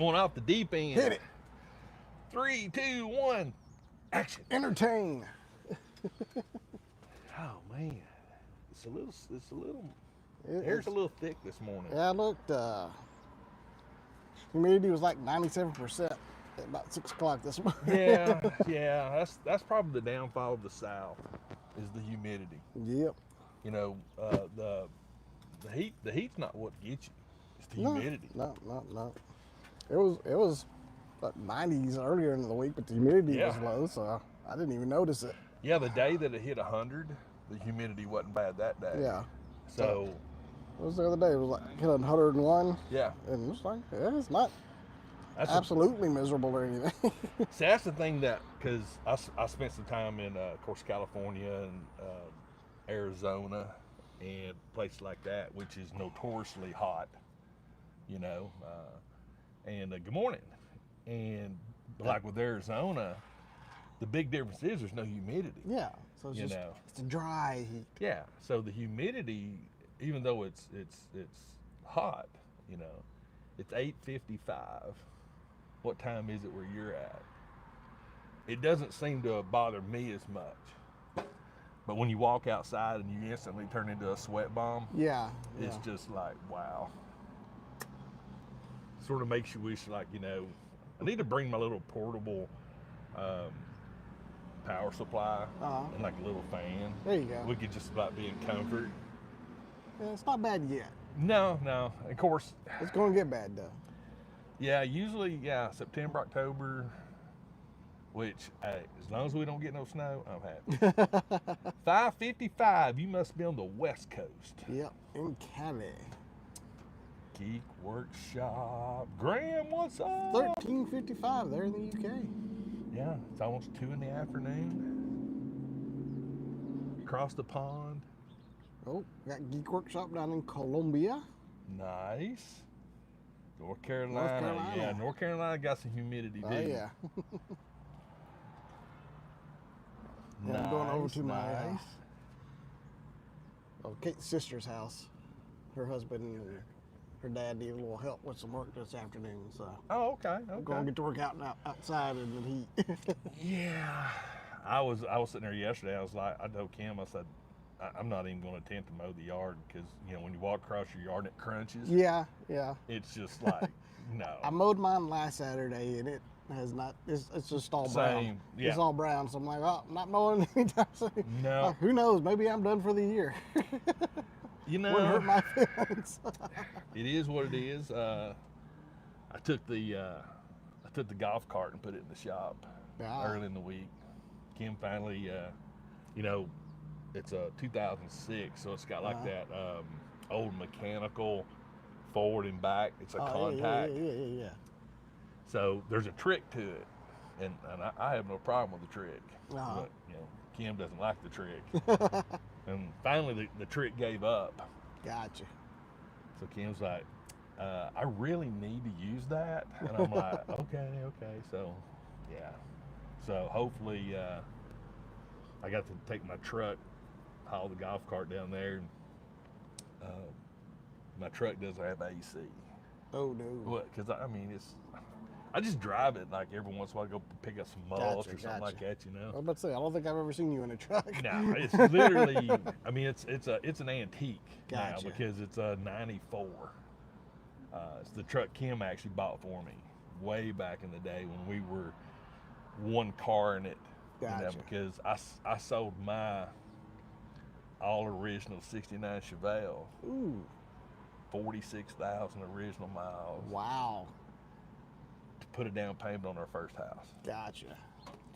Going off the deep end. Hit it. 3, 2, 1, action. Entertain. Oh man, it's a little. Air's a little thick this morning. Yeah, I looked. Humidity was like 97% at about 6 o'clock this morning. Yeah. That's probably the downfall of the South, is the humidity. Yep. You know, the heat's not what gets you. It's the humidity. No. It was like 90s earlier in the week, but the humidity was low, so I didn't even notice it. Yeah, the day that it hit 100, the humidity wasn't bad that day. Yeah. So what was the other day? It was like hit 101. Yeah. And it was like, yeah, it's not absolutely miserable or anything. See, that's the thing because I spent some time in, of course, California and Arizona and places like that, which is notoriously hot, you know. And good morning. And like with Arizona, the big difference is there's no humidity. Yeah. So it's just it's a dry heat. Yeah. So the humidity, even though it's hot, you know, it's 8:55. What time is it where you're at? It doesn't seem to bother me as much. But when you walk outside and you instantly turn into a sweat bomb, it's just like, wow. Sort of makes you wish, like, you know, I need to bring my little portable power supply and like a little fan. There you go. We could just about be in comfort. Yeah, it's not bad yet. No. Of course. It's going to get bad, though. Yeah, usually, September, October, which, hey, as long as we don't get no snow, I'm happy. 5:55, you must be on the West Coast. Yep, in Cali. Geek Workshop. Graham, what's up? 13:55 there in the UK. Yeah, it's almost 2 in the afternoon. Across the pond. Oh, got Geek Workshop down in Colombia. Nice. North Carolina. Yeah, North Carolina got some humidity too. Oh, yeah. I'm going over to my Kate's sister's house. Her husband and her dad need a little help with some work this afternoon, so. Oh, okay. I'm going to get to work outside in the heat. Yeah. I was sitting there yesterday. I was like, I told Kim, I said, I'm not even going to attempt to mow the yard because, you know, when you walk across your yard and it crunches. Yeah. It's just like, no. I mowed mine last Saturday and it has not, it's just all brown. Yeah. It's all brown, so I'm like, oh, I'm not mowing anytime soon. No. Like, who knows? Maybe I'm done for the year. You know. Wouldn't hurt my feelings. It is what it is. I took the golf cart and put it in the shop early in the week. Kim finally, you know, it's a 2006, so it's got like that old mechanical forward and back. It's a contact. Yeah. So there's a trick to it, and I have no problem with the trick. But, you know, Kim doesn't like the trick. And finally the trick gave up. Gotcha. So Kim's like, I really need to use that. And I'm like, okay. So, yeah. So hopefully I got to take my truck, haul the golf cart down there. My truck doesn't have AC. Oh, no. What? Because, I mean, I just drive it like every once in a while, go pick up some mulch or something like that, you know? I was about to say, I don't think I've ever seen you in a truck. No, it's literally, I mean, it's an antique now Gotcha. because it's a 94. It's the truck Kim actually bought for me way back in the day when we were one car in it. Gotcha. You know, because I sold my all original 69 Chevelle. Ooh. 46,000 original miles. Wow. To put a down payment on our first house. Gotcha.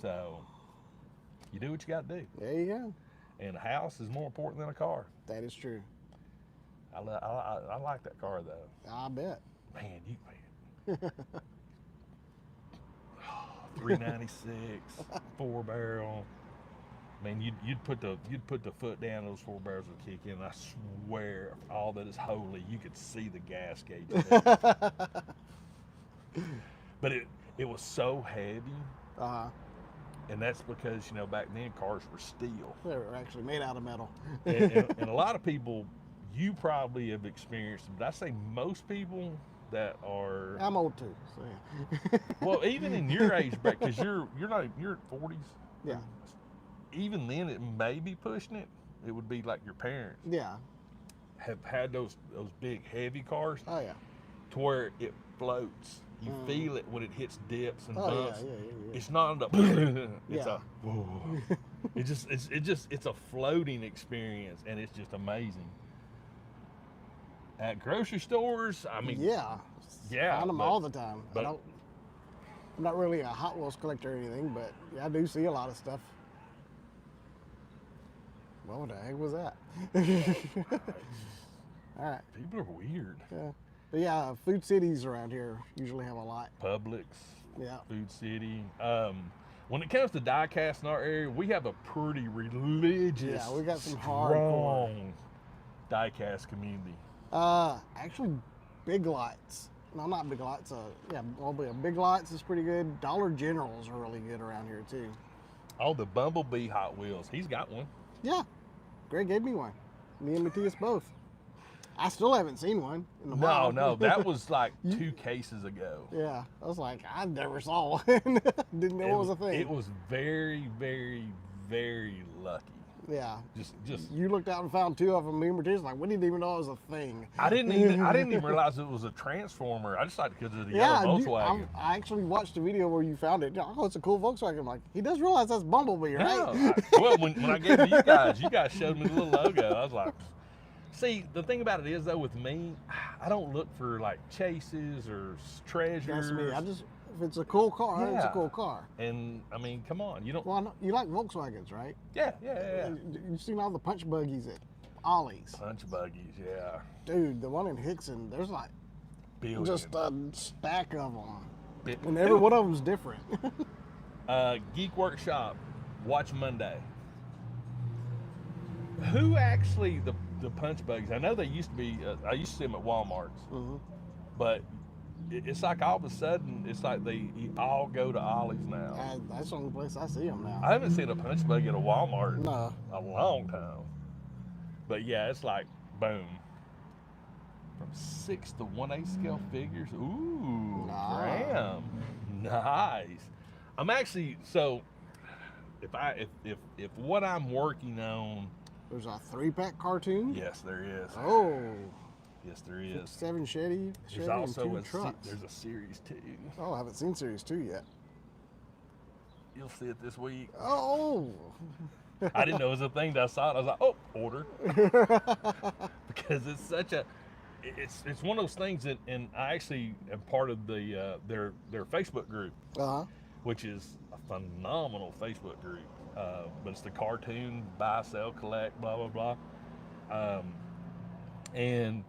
So you do what you got to do. There you go. And a house is more important than a car. That is true. I like that car though. I bet. Man, 396, 4-barrel. Man, you'd put the foot down, those 4 barrels would kick in. I swear, all that is holy, you could see the gas gauge. But it was so heavy. And that's because, you know, back then cars were steel. They were actually made out of metal. and a lot of people, you probably have experienced it, but I say most people, that are. I'm old too, so yeah. Well, even in your age bracket, because you're at 40s. Yeah. Even then, it may be pushing it. It would be like your parents Yeah. have had those big heavy cars. Oh yeah. To where it floats. You feel it when it hits dips and Oh bumps. yeah. It's not a it's Yeah. a whoa. It's a floating experience, and it's just amazing. At grocery stores, I mean, Yeah. Find them all the time. I'm not really a Hot Wheels collector or anything, but yeah, I do see a lot of stuff. Well, what the heck was that? All right. People are weird. Yeah. But yeah, food cities around here usually have a lot. Publix, Yeah. Food City. When it comes to diecast in our area, we have a pretty religious, Yeah, we got some strong diecast community. Actually, Big Lots. No, not Big Lots. Yeah, Big Lots is pretty good. Dollar Generals are really good around here too. Oh, the Bumblebee Hot Wheels. He's got one. Yeah, Greg gave me one. Me and Matthias both. I still haven't seen one in a while. No, that was like 2 cases ago. Yeah, I was like, I never saw one. Didn't know it was a thing. It was very, very, very lucky. Yeah. Just. You looked out and found 2 of them. Me and Matthias like, we didn't even know it was a thing. I didn't even realize it was a transformer. I just thought because of the yellow Volkswagen. I actually watched the video where you found it. Oh, it's a cool Volkswagen. I'm like, he does realize that's Bumblebee, right? No, well, when I gave it to you guys showed me the little logo. I was like, see, the thing about it is though, with me, I don't look for like chases or treasures. That's me. If it's a cool car, it's a cool car. And I mean, come on, you don't. Well, you like Volkswagens, right? Yeah. You've seen all the punch buggies at Ollie's. Punch buggies, yeah. Dude, the one in Hickson, there's like Billion. just a stack of them. Bit- And every one of them's different. Geek Workshop, watch Monday. Who actually the punch buggies? I know they used to be. I used to see them at Walmart's, but it's like all of a sudden it's like they all go to Ollie's now. That's the only place I see them now. I haven't seen a punch buggy at a Walmart in No. a long time. But yeah, it's like boom. From 6 to 1/8 scale figures. Ooh, Nah. Graham. Nice. I'm actually so if what I'm working on. There's a 3-pack cartoon. Yes, there is. Oh. Yes, there is. 7 Chevy There's also and 2 trucks. there's a series 2. Oh, I haven't seen Series 2 yet. You'll see it this week. Oh. I didn't know it was a thing. That I saw it. I was like, oh, order. Because it's such a, it's one of those things that, and I actually am part of the their Facebook group, which is a phenomenal Facebook group. But it's the cartoon buy, sell, collect, blah blah blah, and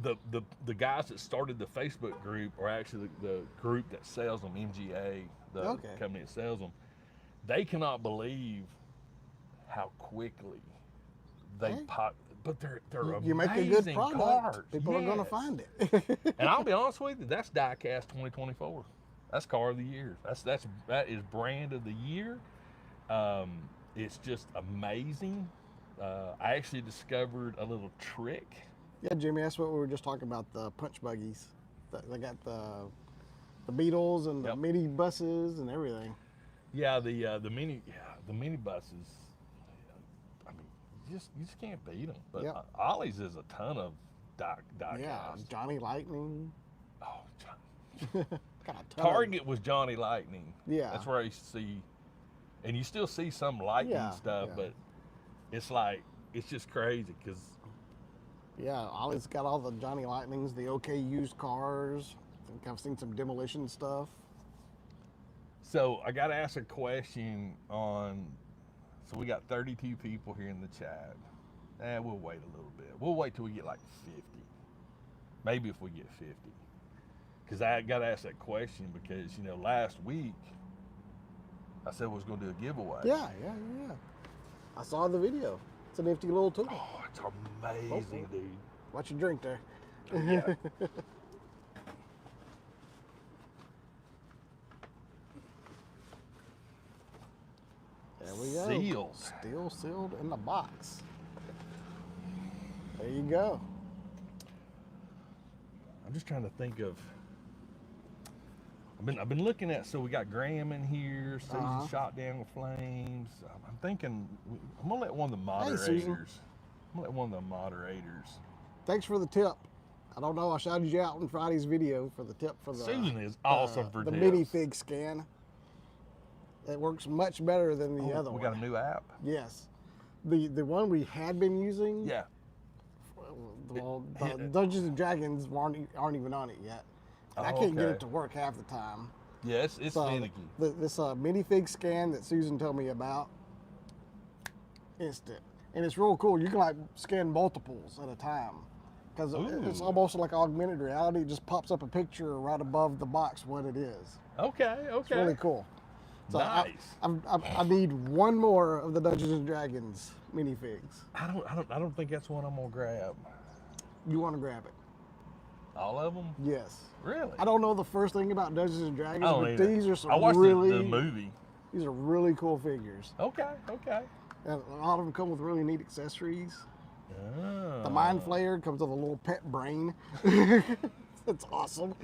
the guys that started the Facebook group are actually the group that sells them, MGA, the company that sells them. They cannot believe how quickly they pop. But they're you make a good product. Cars. People are gonna find it. And I'll be honest with you, that's Diecast 2024. That's car of the year. That is brand of the year. It's just amazing. I actually discovered a little trick. Yeah, Jimmy, that's what we were just talking about, the punch buggies. They got the Beetles and the mini buses and everything. Yeah, the mini buses. I mean, you just can't beat them. But Ollie's is a ton of diecast. Yeah, Johnny Lightning. Oh, Johnny. Target was Johnny Lightning. Yeah, that's where I used to see, and you still see some Lightning stuff, but it's like it's just crazy because. Yeah, Ollie's got all the Johnny Lightnings, the OK used cars. I think I've seen some demolition stuff. So I got to ask a question on. So we got 32 people here in the chat. We'll wait a little bit. We'll wait till we get like 50. Maybe if we get 50. Because I got to ask that question because, last week I said we was going to do a giveaway. Yeah. I saw the video. It's a nifty little tool. Oh, it's amazing, dude. Watch your drink there. Yeah. There we go. Sealed. Still sealed in the box. There you go. I'm just trying to think of. I've been looking at. So we got Graham in here. Susan shot down with flames. I'm thinking. I'm gonna let one of the moderators. Hey, Susan. I'm gonna let one of the moderators. Thanks for the tip. I don't know. I shouted you out in Friday's video for the tip for the. Susan is awesome for the tips. minifig scan. It works much better than the other one. We got a new app. Yes, the one we had been using. Yeah. Well, Dungeons and Dragons aren't even on it yet. And I can't get it to work half the time. Yeah, it's finicky. This minifig scan that Susan told me about, instant. And it's real cool. You can like scan multiples at a time. Because it's almost like augmented reality. It just pops up a picture right above the box what it is. Okay. It's really cool. So nice. I need one more of the Dungeons and Dragons minifigs. I don't think that's one I'm gonna grab. You want to grab it? All of them? Yes. Really? I don't know the first thing about Dungeons and Dragons, but these are some I watched really the movie. These are really cool figures. Okay. And a lot of them come with really neat accessories. Oh. The Mind Flayer comes with a little pet brain. That's awesome.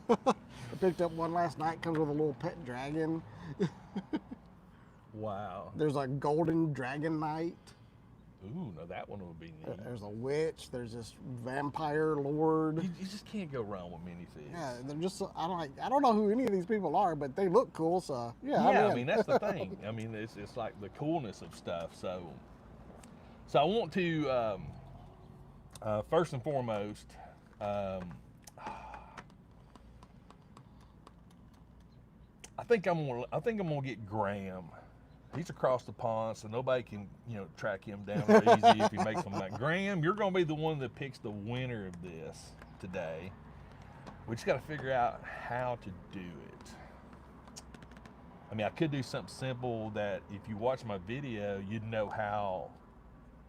I picked up one last night. Comes with a little pet dragon. Wow. There's a golden dragon knight. Ooh, no, that one would be neat. There's a witch. There's this vampire lord. You just can't go wrong with minifigs. Yeah, they're just. I don't know who any of these people are, but they look cool. So yeah. I mean that's the thing. I mean it's like the coolness of stuff. So I want to first and foremost. I think I'm gonna get Graham. He's across the pond, so nobody can, track him down real easy if he makes them like Graham. You're gonna be the one that picks the winner of this today. We just got to figure out how to do it. I mean, I could do something simple that if you watch my video, you'd know how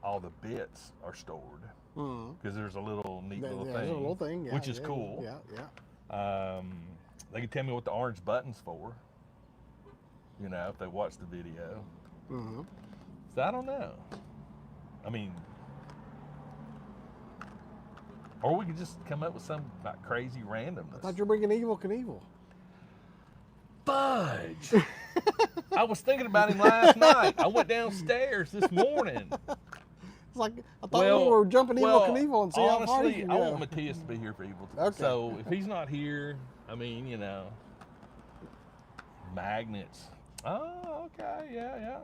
all the bits are stored because there's a little neat little thing, there's a little thing, which is cool. Yeah. They can tell me what the orange button's for. If they watch the video. So I don't know. I mean, or we could just come up with some like crazy randomness. I thought you were bringing Evel Knievel. Fudge! I was thinking about him last night. I went downstairs this morning. It's like I thought we were jumping Evel Knievel and see honestly, how far you can go. I want Matthias to be here for Evel. Okay. So if he's not here, I mean, magnets. Oh, okay, yeah.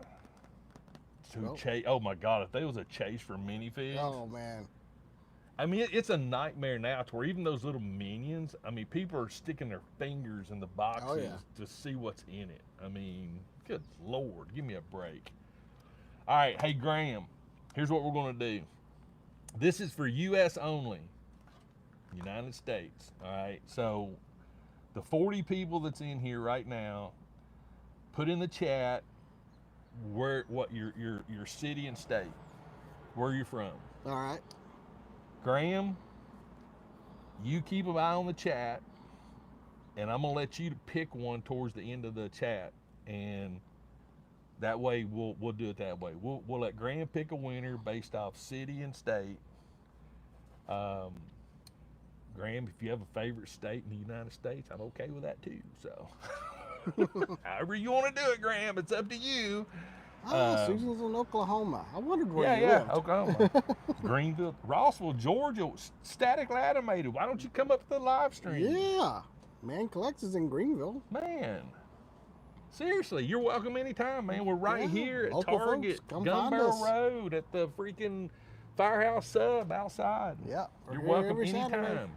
Oh my God, if there was a chase for minifigs. Oh man. I mean, it's a nightmare now to where even those little minions, I mean, people are sticking their fingers in the boxes to see what's in it. I mean, good Lord, give me a break. All right, hey Graham, here's what we're gonna do. This is for US only, United States, all right? So the 40 people that's in here right now, put in the chat what your city and state, where you're from. All right. Graham, you keep an eye on the chat, and I'm gonna let you pick one towards the end of the chat, and that way we'll do it that way. We'll let Graham pick a winner based off city and state. Graham, if you have a favorite state in the United States, I'm okay with that too. So. However you want to do it, Graham, it's up to you. Susan's in Oklahoma. I wondered where you lived. lived. Oklahoma. Greenville, Rossville, Georgia, statically animated. Why don't you come up to the live stream? Yeah. Man Collects is in Greenville. Man. Seriously, you're welcome anytime, man. We're right here at Target, Gun Barrel Road, at the freaking Firehouse Sub outside. Yeah. You're welcome anytime.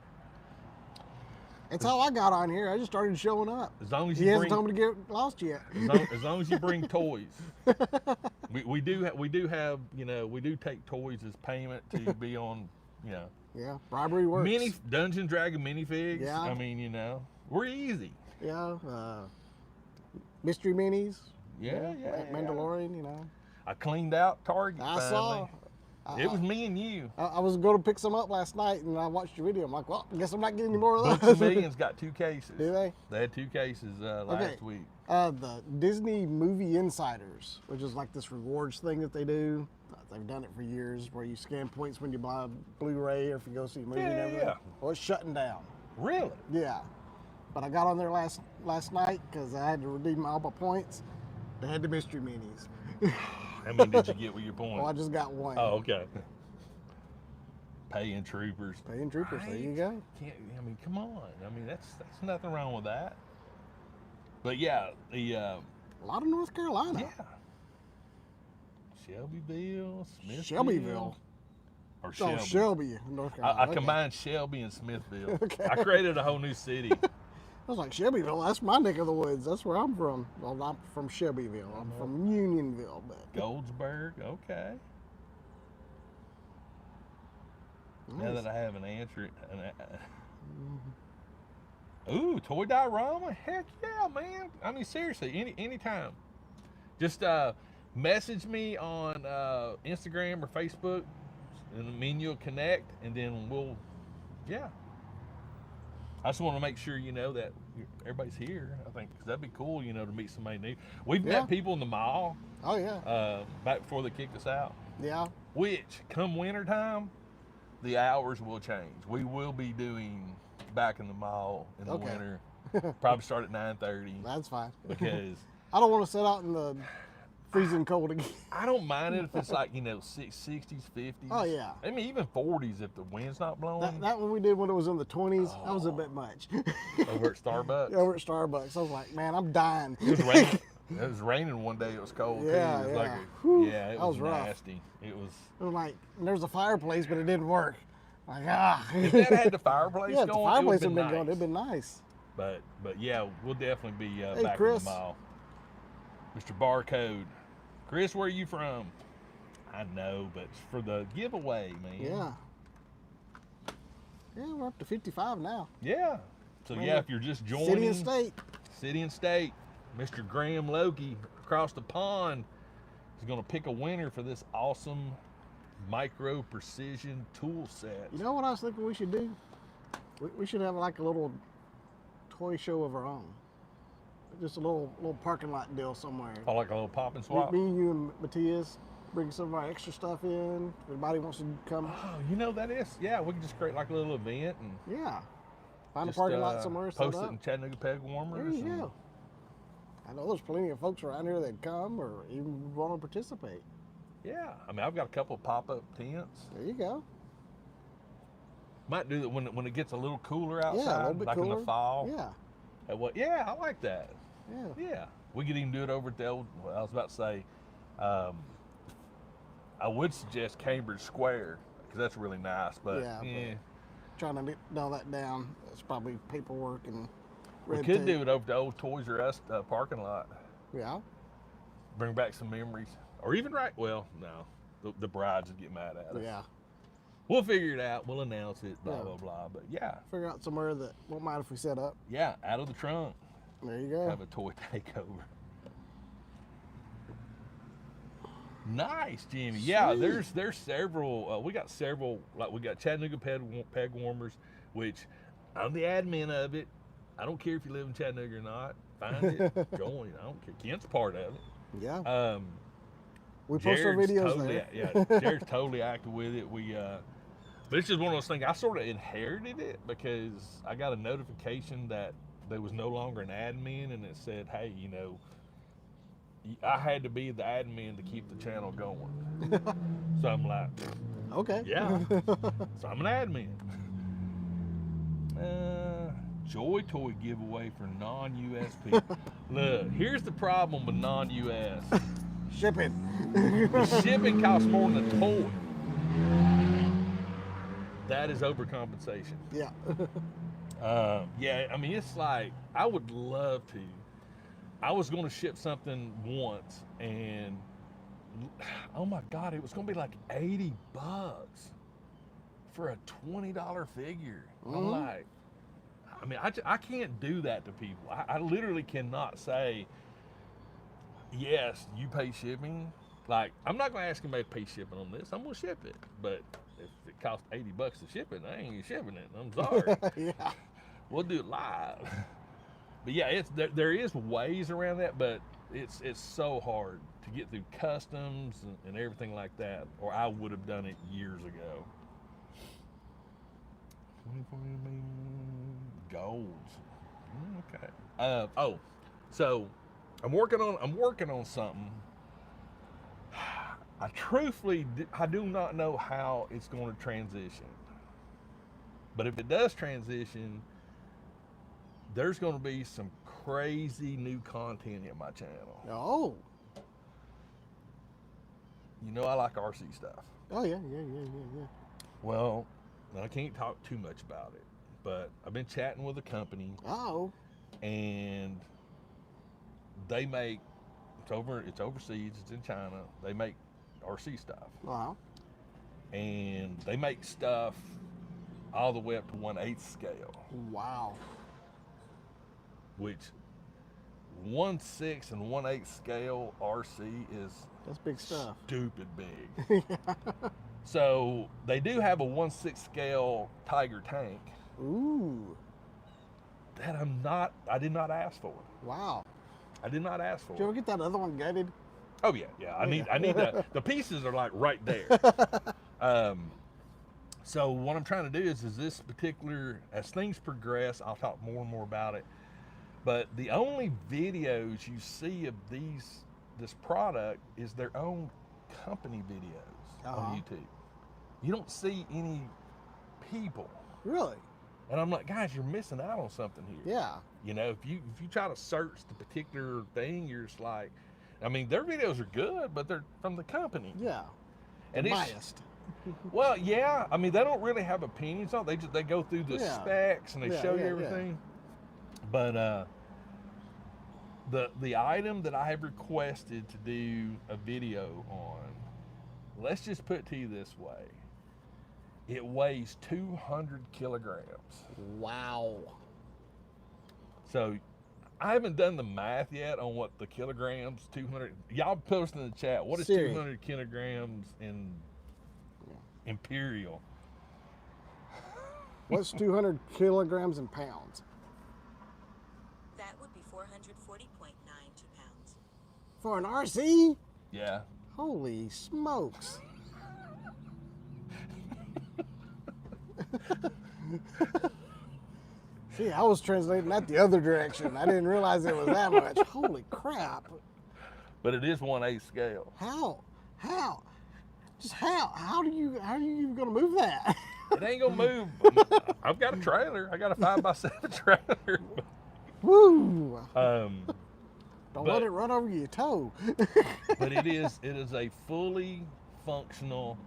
That's how I got on here. I just started showing up. As long as he hasn't told me to get lost yet. As long as you bring toys. We do have, we do take toys as payment to be on, Yeah, bribery works. Dungeon Dragon minifigs. Yeah. I mean, we're easy. Yeah. Mystery minis. Yeah. Mandalorian, I cleaned out Target. I saw. It was me and you. I was going to pick some up last night, and I watched your video. I'm like, well, I guess I'm not getting any more of those. Books of Millions got 2 cases. Do they? They had 2 cases last week. The Disney Movie Insiders, which is like this rewards thing that they do. They've done it for years, where you scan points when you buy a Blu-ray or if you go see a movie and Yeah, everything. yeah. Well, it's shutting down. Really? Yeah, but I got on there last night because I had to redeem all my points. They had the mystery minis. How many did you get with your points? Well, I just got one. Oh, okay. Paying troopers. Paying troopers. Right? There you go. I mean, come on. I mean, that's nothing wrong with that. But yeah, A lot of North Carolina. yeah. Shelbyville, Smithville. Shelbyville. Or Oh, Shelby. Shelby, North Carolina. I Okay. combined Shelby and Smithville. Okay. I created a whole new city. I was like, Shelbyville, that's my neck of the woods. That's where I'm from. Well, I'm from Shelbyville. I'm from Unionville, but Goldsburg, okay. Now nice. that I have an answer. Ooh, Toy Diorama? Heck yeah, man. I mean, seriously, anytime. Just message me on Instagram or Facebook, and me and you'll connect, and then yeah. I just want to make sure that everybody's here. I think 'cause that'd be cool, to meet somebody new. We've Yeah. met people in the mall Oh yeah, back before they kicked us out. yeah. Which, come wintertime, the hours will change. We will be doing back in the mall in the Okay. winter. Probably start at 9:30 That's fine. because I don't want to sit out in the freezing cold again. I don't mind it if it's like 60s, 50s. Oh yeah. I mean, even 40s if the wind's not blowing. That one we did when it was in the 20s, that was a bit much. Over at Starbucks. Over at Starbucks, I was like, man, I'm dying. It was raining. It was raining one day. It was cold Yeah, too. It was yeah. like Whew, it that was was rough. nasty. It was. It was like, there was a fireplace, but it didn't work. Like, If that had the fireplace yeah, if going, the fireplace it had would been have going, been it'd been nice. But yeah, we'll definitely be Hey, back Chris. in the mall. Mr. Barcode. Chris, where are you from? I know, but it's for the giveaway, man. Yeah. Yeah, we're up to 55 now. Yeah. So Man, yeah, if you're just joining City and state. City and State, Mr. Graham Loki across the pond is going to pick a winner for this awesome micro precision tool set. You know what I was thinking we should do? We should have like a little toy show of our own. Just a little parking lot deal somewhere. Oh, like a little pop and swap. Me, you, and Matthias bring some of our extra stuff in. If anybody wants to come, Oh, that is. Yeah, we can just create like a little event and yeah. Find just, a parking lot somewhere, set post it up. in Chattanooga Peg There Warmers. you go. I know there's plenty of folks around here that come or even want to participate. Yeah, I mean, I've got a couple of pop-up tents. There you go. Might do that when it gets a little cooler outside, Yeah, a little bit like cooler. in the fall. Yeah, Yeah, I like that. yeah. Yeah, we could even do it over at the old. Well, I was about to say, I would suggest Cambridge Square because that's really nice. But Yeah, yeah, Trying to nail that down. It's probably paperwork and we red could tape. do it over the old Toys R Us parking lot. Yeah. Bring back some memories, or even no, the brides would get mad at us. Yeah. We'll figure it out. We'll announce it. Blah Yeah. blah blah. But yeah, Figure out somewhere that won't mind if we set up. yeah, out of the trunk, There you go. have a toy takeover. Nice, Jimmy. Yeah, Sweet. there's several. We got several. Like we got Chattanooga Peg Warmers, which I'm the admin of it. I don't care if you live in Chattanooga or not. Find it, join. I don't care. Kent's part of it. Yeah. We post our Jared's videos totally, there. Yeah, Jared's totally active with it. But it's just one of those things. I sort of inherited it because I got a notification that there was no longer an admin, and it said, "Hey, I had to be the admin to keep the channel going." So I'm like, Okay. yeah. So I'm an admin. Joy Toy giveaway for non-US people. Look, here's the problem with non-US. Shipping. The shipping costs more than the toy. That is overcompensation. Yeah. Yeah, I mean, it's like, I would love to. I was going to ship something once, and oh my God, it was going to be like $80 for a $20 figure. I'm Mhm. like, I mean, I can't do that to people. I literally cannot say, yes, you pay shipping. Like, I'm not going to ask anybody to pay shipping on this. I'm going to ship it. But if it costs $80 to ship it, I ain't shipping it. I'm sorry. Yeah. We'll do it live. But yeah, there is ways around that, but it's so hard to get through customs and everything like that, or I would have done it years ago. 24 golds. Okay. So I'm working on something. I do not know how it's going to transition. But if it does transition, there's going to be some crazy new content in my channel. Oh. You know I like RC stuff. Oh yeah. Well, I can't talk too much about it, but I've been chatting with a company. Oh. And they make it's overseas. It's in China. They make RC stuff. Wow. And they make stuff all the way up to 1/8 scale. Wow. Which 1/6 and 1/8 scale RC is that's big stuff. Stupid big. So they do have a 1/6 scale Tiger tank. Ooh. That I did not ask for. Wow. I did not ask for. Did you ever get that other one gutted? Oh yeah. I need the pieces are like right there. So what I'm trying to do is this particular, as things progress, I'll talk more and more about it. But the only videos you see of this product is their own company videos on YouTube. You don't see any people. Really? And I'm like, guys, you're missing out on something here. Yeah. You know, if you try to search the particular thing, you're just like, I mean, their videos are good, but they're from the company. Yeah. And they're biased. Well, yeah. I mean, they don't really have opinions on it. They go through the specs and they show you everything. Yeah. But the item that I have requested to do a video on, let's just put it to you this way. It weighs 200 kilograms. Wow. So I haven't done the math yet on what the kilograms, 200. Y'all post in the chat, what is 200 kilograms in imperial? What's 200 kilograms in pounds? That would be 440.92 pounds. For an RC? Yeah. Holy smokes. See, I was translating that the other direction. I didn't realize it was that much. Holy crap. But it is 1/8 scale. How? Just how? How are you even gonna move that? It ain't gonna move. I've got a trailer. I got a 5x7 trailer. Woo! Don't let it run over your toe. But it is a fully functional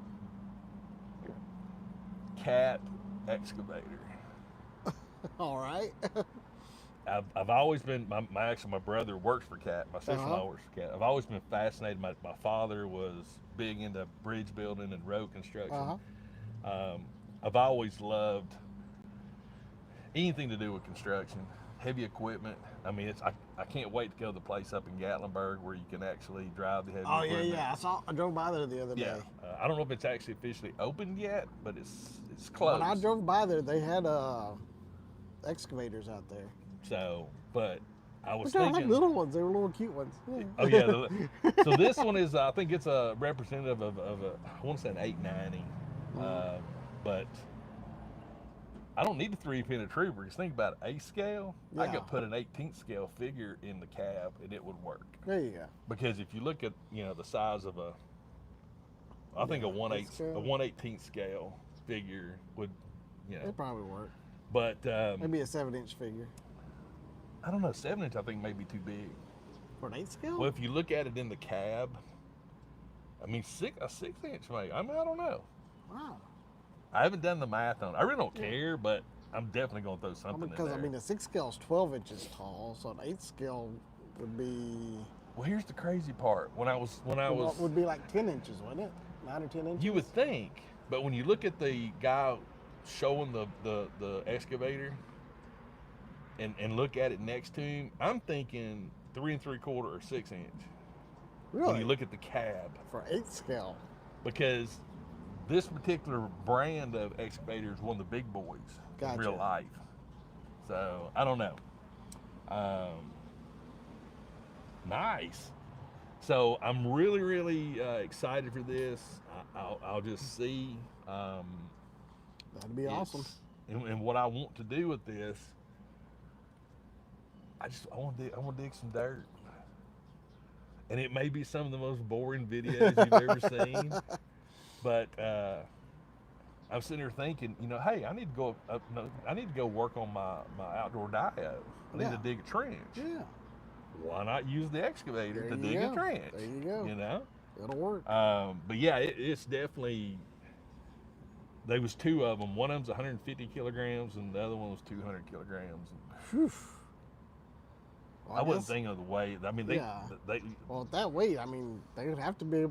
cat excavator. All right. I've always been, my brother works for CAT, my sister-in-law works for CAT. I've always been fascinated. My father was big into bridge building and road construction. I've always loved anything to do with construction, heavy equipment. I mean, I can't wait to go to the place up in Gatlinburg where you can actually drive the heavy equipment. Yeah. I drove by there the other day. I don't know if it's actually officially opened yet, but it's close. When I drove by there, they had excavators out there. So, but I was They're thinking, like little ones. They were little cute ones. Yeah. Oh yeah. So this one is, I think it's a representative of I want to say an 890, but I don't need a 3-pin trooper. Just think about it, A scale. Yeah. I could put an 18th scale figure in the cab and it would work. There you go. Because if you look at the size of I think a 1/18 scale figure would, it probably work. But maybe a 7-inch figure. I don't know, 7-inch I think may be too big. For an 8 scale? Well, if you look at it in the cab, I mean, a 6-inch maybe. I mean, I don't know. Wow. I haven't done the math on it. I really don't care, but I'm definitely going to throw something in there. Because, I mean, a 6 scale is 12 inches tall, so an 8 scale would be... Well, here's the crazy part. When I was... would be like 10 inches, wouldn't it? 9 or 10 inches? You would think, but when you look at the guy showing the excavator and look at it next to him, I'm thinking 3 3/4 or 6 inch. Really? When you look at the cab. For 8 scale. Because this particular brand of excavator is one of the big boys in real life. So, I don't know. Nice. So I'm really, really excited for this. I'll just see. That'd be awesome. And what I want to do with this, I want to dig some dirt. And it may be some of the most boring videos you've ever seen, but I'm sitting here thinking, hey, I need to go. No, I need to go work on my outdoor dio. I need to dig a trench. Yeah. Why not use the excavator There to you dig go. a trench? There you go. It'll work. But yeah, it's definitely. There was two of them. One of them's 150 kilograms, and the other one was 200 kilograms. Whew. Well, I wasn't thinking of the weight. I mean, they well, at that weight, I mean, they would have to be,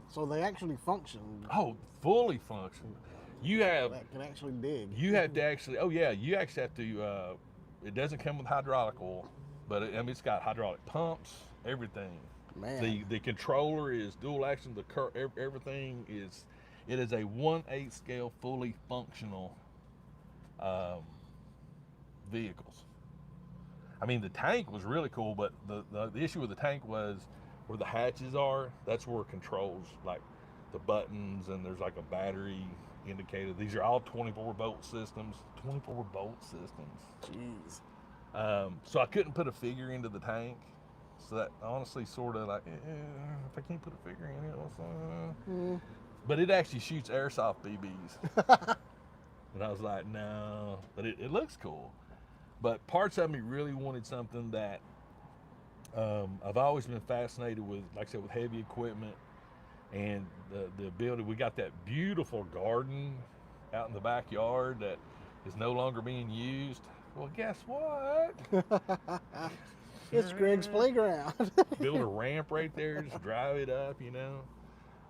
so they actually function. Oh, fully function. You have that can actually dig. You have to actually. Oh yeah, you actually have to. It doesn't come with hydraulic oil, but it's got hydraulic pumps, everything. Man. The controller is dual action. Everything is. It is a 1/8 scale, fully functional vehicles. I mean, the tank was really cool, but the issue with the tank was where the hatches are. That's where it controls like the buttons, and there's like a battery indicator. These are all 24-volt systems. 24-volt systems. Jeez. So I couldn't put a figure into the tank. So that honestly sort of like, if I can't put a figure in it, but it actually shoots airsoft BBs. And I was like, no, but it looks cool. But parts of me really wanted something that I've always been fascinated with, like I said, with heavy equipment and the ability. We got that beautiful garden out in the backyard that is no longer being used. Well, guess what? It's Greg's playground. Build a ramp right there, just drive it up,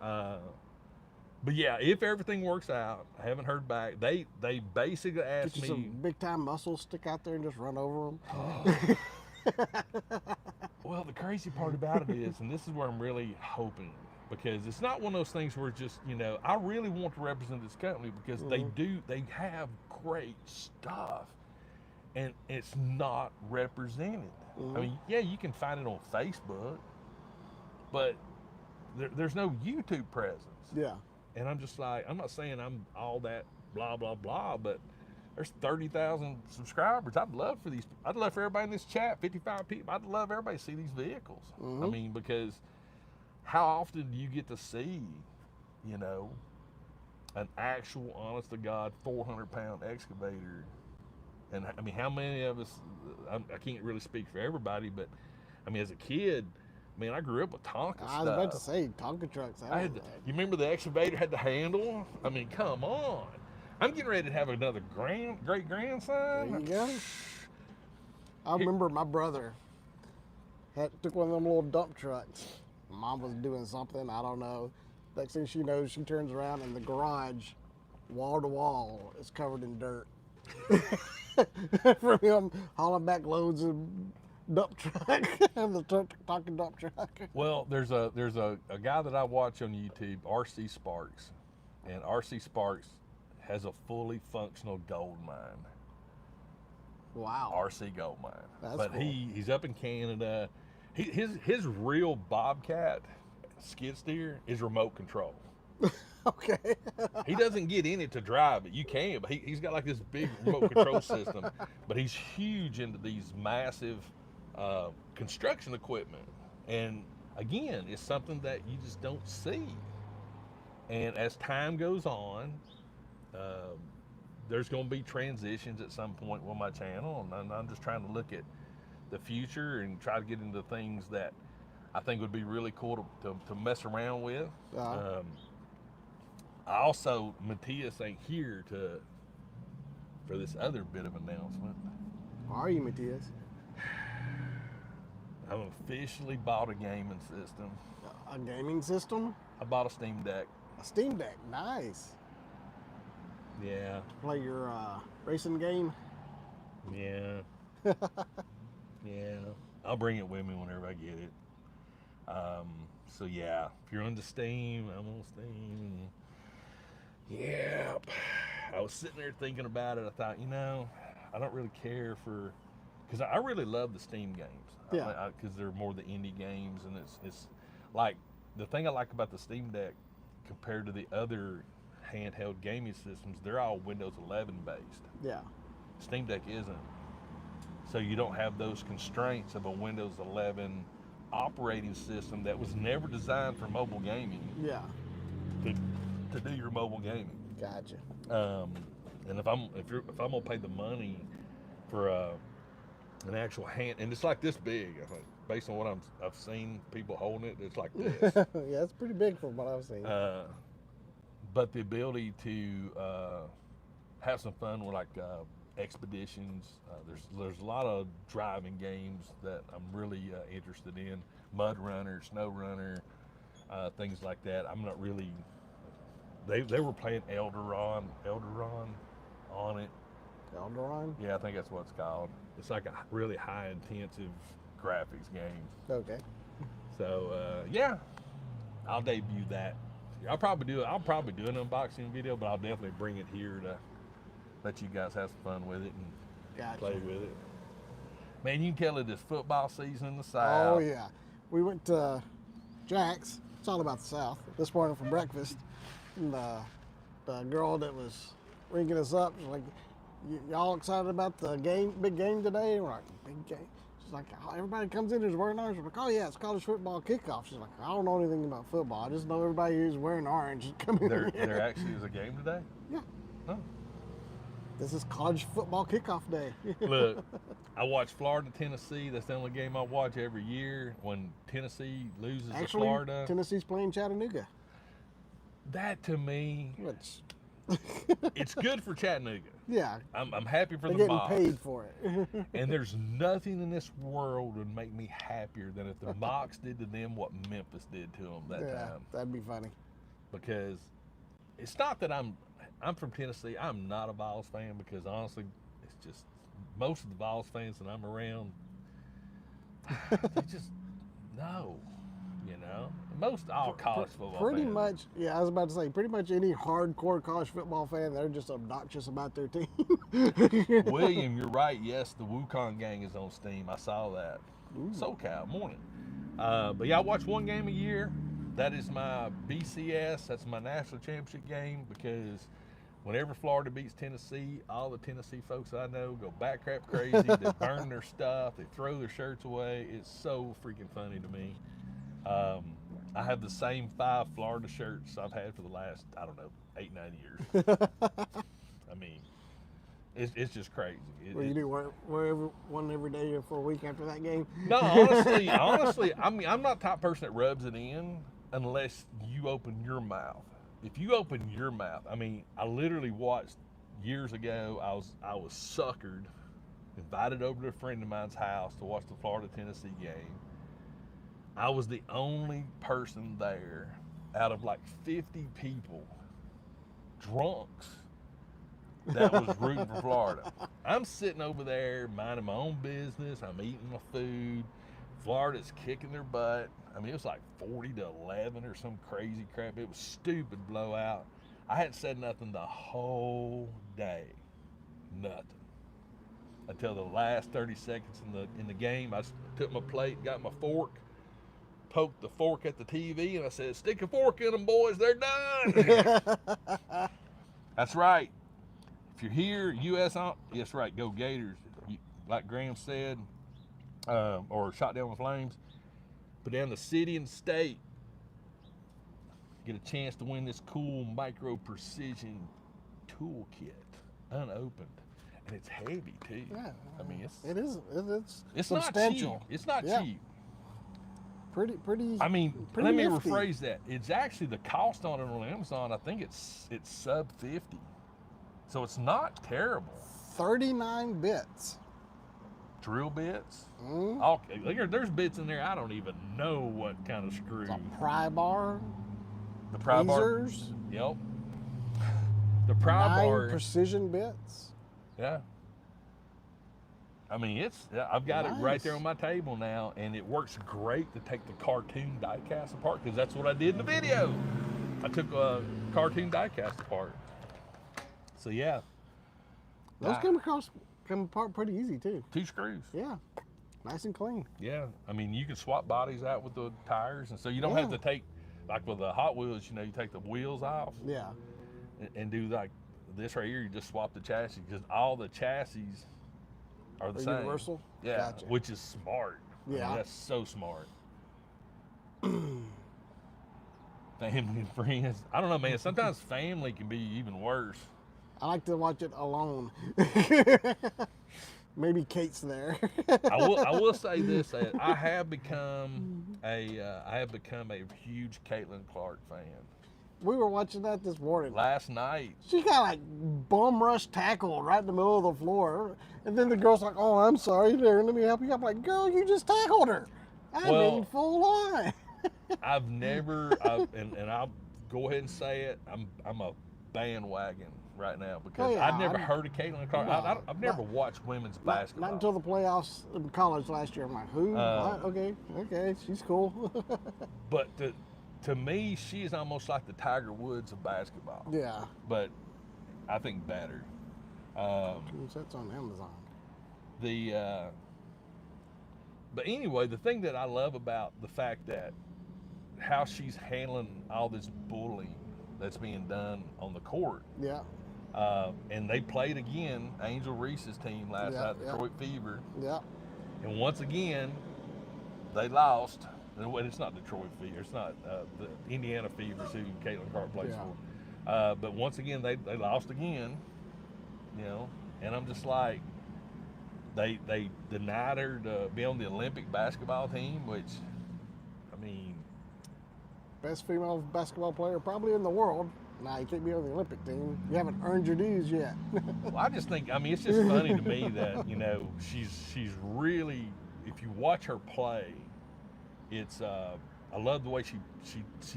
But yeah, if everything works out, I haven't heard back. They basically asked me. Some big time muscles stick out there and just run over them. Well, the crazy part about it is, and this is where I'm really hoping, because it's not one of those things where just, I really want to represent this company because they have great stuff, and it's not represented. I mean, yeah, you can find it on Facebook, but there's no YouTube presence. Yeah. And I'm just like, I'm not saying I'm all that blah, blah, blah, but there's 30,000 subscribers. I'd love for everybody in this chat, 55 people, I'd love everybody to see these vehicles. I mean, because how often do you get to see, an actual, honest to God, 400-pound excavator? And I mean, how many of us, I can't really speak for everybody, but I mean, as a kid, I grew up with Tonka stuff. I was about to say, Tonka trucks. You remember the excavator had the handle? I mean, come on. I'm getting ready to have another great grandson. There you go. I remember my brother took one of them little dump trucks. Mom was doing something, I don't know. Next thing she knows, she turns around and the garage, wall to wall, is covered in dirt. From him hauling back loads of dump truck and the talking dump truck. Well, there's a guy that I watch on YouTube, RC Sparks, and RC Sparks has a fully functional gold mine. Wow. RC gold mine. That's cool. He's up in Canada. His real Bobcat skid steer is remote control. Okay. He doesn't get in it to drive it. You can, but he's got like this big remote control system. But he's huge into these massive construction equipment. And again, it's something that you just don't see. And as time goes on, there's going to be transitions at some point with my channel. And I'm just trying to look at the future and try to get into things that I think would be really cool to mess around with. I also, Matthias ain't here for this other bit of announcement. How are you, Matthias? I've officially bought a gaming system. A gaming system? I bought a Steam Deck. A Steam Deck, nice. Yeah. Play your racing game? Yeah. Yeah. I'll bring it with me whenever I get it. So yeah, if you're on the Steam, I'm on Steam. Yep. I was sitting there thinking about it. I thought, I don't really care for because I really love the Steam games. Yeah. Because they're more the indie games, and it's like the thing I like about the Steam Deck compared to the other handheld gaming systems, they're all Windows 11 based. Yeah. Steam Deck isn't. So you don't have those constraints of a Windows 11 operating system that was never designed for mobile gaming Yeah. to do your mobile gaming. Gotcha. And if I'm gonna pay the money for an actual hand, and it's like this big, I think, based on what I've seen people holding it, it's like this. Yeah, it's pretty big from what I've seen. But the ability to have some fun with like expeditions. There's a lot of driving games that I'm really interested in. Mud Runner, Snow Runner, things like that. I'm not really. They were playing Elderon on it. Elderon? Yeah, I think that's what it's called. It's like a really high intensive graphics game. Okay. So yeah, I'll debut that. I'll probably do an unboxing video, but I'll definitely bring it here to let you guys have some fun with it and Gotcha. play with it. Man, you can tell it is football season in the South. Oh yeah. We went to Jack's. It's all about the South. This morning for breakfast. And the girl that was ringing us up was like, y'all excited about the big game today? We're like, big game? She's like, everybody comes in who's wearing orange. We're like, oh yeah, it's college football kickoff. She's like, I don't know anything about football. I just know everybody who's wearing orange is coming in. There actually is a game today? Yeah. Oh. This is college football kickoff day. Look, I watch Florida, Tennessee. That's the only game I watch every year when Tennessee loses to Actually, Florida. Tennessee's playing Chattanooga. That to me, Which, it's good for Chattanooga. yeah. I'm happy for They're the getting Mocs. paid for it. And there's nothing in this world would make me happier than if the Mocs did to them what Memphis did to them that Yeah, time. that'd be funny. Because it's not that I'm from Tennessee. I'm not a Vols fan because honestly, it's just most of the Vols fans that I'm around, they just no, you know. Most all college football Pretty fans. much, yeah, I was about to say, pretty much any hardcore college football fan, they're just obnoxious about their team. William, you're right. Yes, the Wukong gang is on Steam. I saw that. SoCal morning. But yeah, I watch one game a year. That is my BCS. That's my national championship game because whenever Florida beats Tennessee, all the Tennessee folks I know go back crap crazy. They burn their stuff. They throw their shirts away. It's so freaking funny to me. I have the same 5 Florida shirts I've had for the last, 8-9 years. I mean, it's just crazy. Well, you do wear one every day for a week after that game? No, honestly, I mean, I'm not the type of person that rubs it in unless you open your mouth. If you open your mouth, I mean, I literally watched years ago, I was suckered, invited over to a friend of mine's house to watch the Florida-Tennessee game. I was the only person there out of like 50 people, drunks, that was rooting for Florida. I'm sitting over there minding my own business. I'm eating my food. Florida's kicking their butt. I mean, it was like 40-11 or some crazy crap. It was stupid blowout. I hadn't said nothing the whole day. Nothing. Until the last 30 seconds in the game, I took my plate, got my fork, poked the fork at the TV, and I said, stick a fork in them, boys. They're done. That's right. If you're here, U.S. on, yes, right, go Gators. Like Graham said, or shot down with flames. But down the city and state, get a chance to win this cool micro precision toolkit, unopened. And it's heavy too. Yeah, I mean, it's not substantial. cheap. It's not Yeah. cheap. Pretty. I mean, pretty let me nifty. rephrase that. It's actually the cost on it on Amazon. I think it's sub 50, so it's not terrible. 39 bits. Drill bits. Mm. There's bits in there I don't even know what kind of screw. It's a pry bar. The pry bar. Tweezers. Yep. The pry 9 bar. precision bits. Yeah. I mean, I've got it right Nice. there on my table now, and it works great to take the cartoon diecast apart because that's what I did in the video. I took a cartoon diecast apart. So yeah. Those come across come apart pretty easy too. 2 screws. Yeah, nice and clean. Yeah, I mean, you can swap bodies out with the tires, and so you don't have to take, like with the Hot Wheels, you take the wheels off Yeah, and do like this right here. You just swap the chassis because all the chassis are the same. universal. Yeah, Gotcha. which is smart. I mean, Yeah. that's so smart. Family and friends. I don't know, man. Sometimes family can be even worse. I like to watch it alone. Maybe Kate's there. I will say this: that I have become a huge Caitlin Clark fan. We were watching that this morning. Last night, She got like bum rush tackle right in the middle of the floor. And then the girl's like, oh, I'm sorry, there, let me help you. I'm like, girl, you just tackled her. I Well, mean, full on. I've never, and I'll go ahead and say it. I'm a bandwagon right now because Oh, yeah, I've never I'm- heard of Caitlin Clark. No, I've never watched women's basketball. Not until the playoffs in college last year. I'm like, who? What? Okay, she's cool. But to me, she is almost like the Tiger Woods of basketball. Yeah. But I think better. That's on Amazon. But anyway, the thing that I love about the fact that how she's handling all this bullying that's being done on the court. Yeah. And they played again, Angel Reese's team last night, Detroit Fever. Yeah. And once again, they lost. And it's not Detroit Fever. It's not the Indiana Fevers who Caitlin Clark plays for. But once again, they lost again. And I'm just like, they denied her to be on the Olympic basketball team, which, I mean, Best female basketball player probably in the world. Nah, you can't be on the Olympic team. You haven't earned your dues yet. well, I just think, I mean, it's just funny to me that, she's really, if you watch her play, it's, I love the way she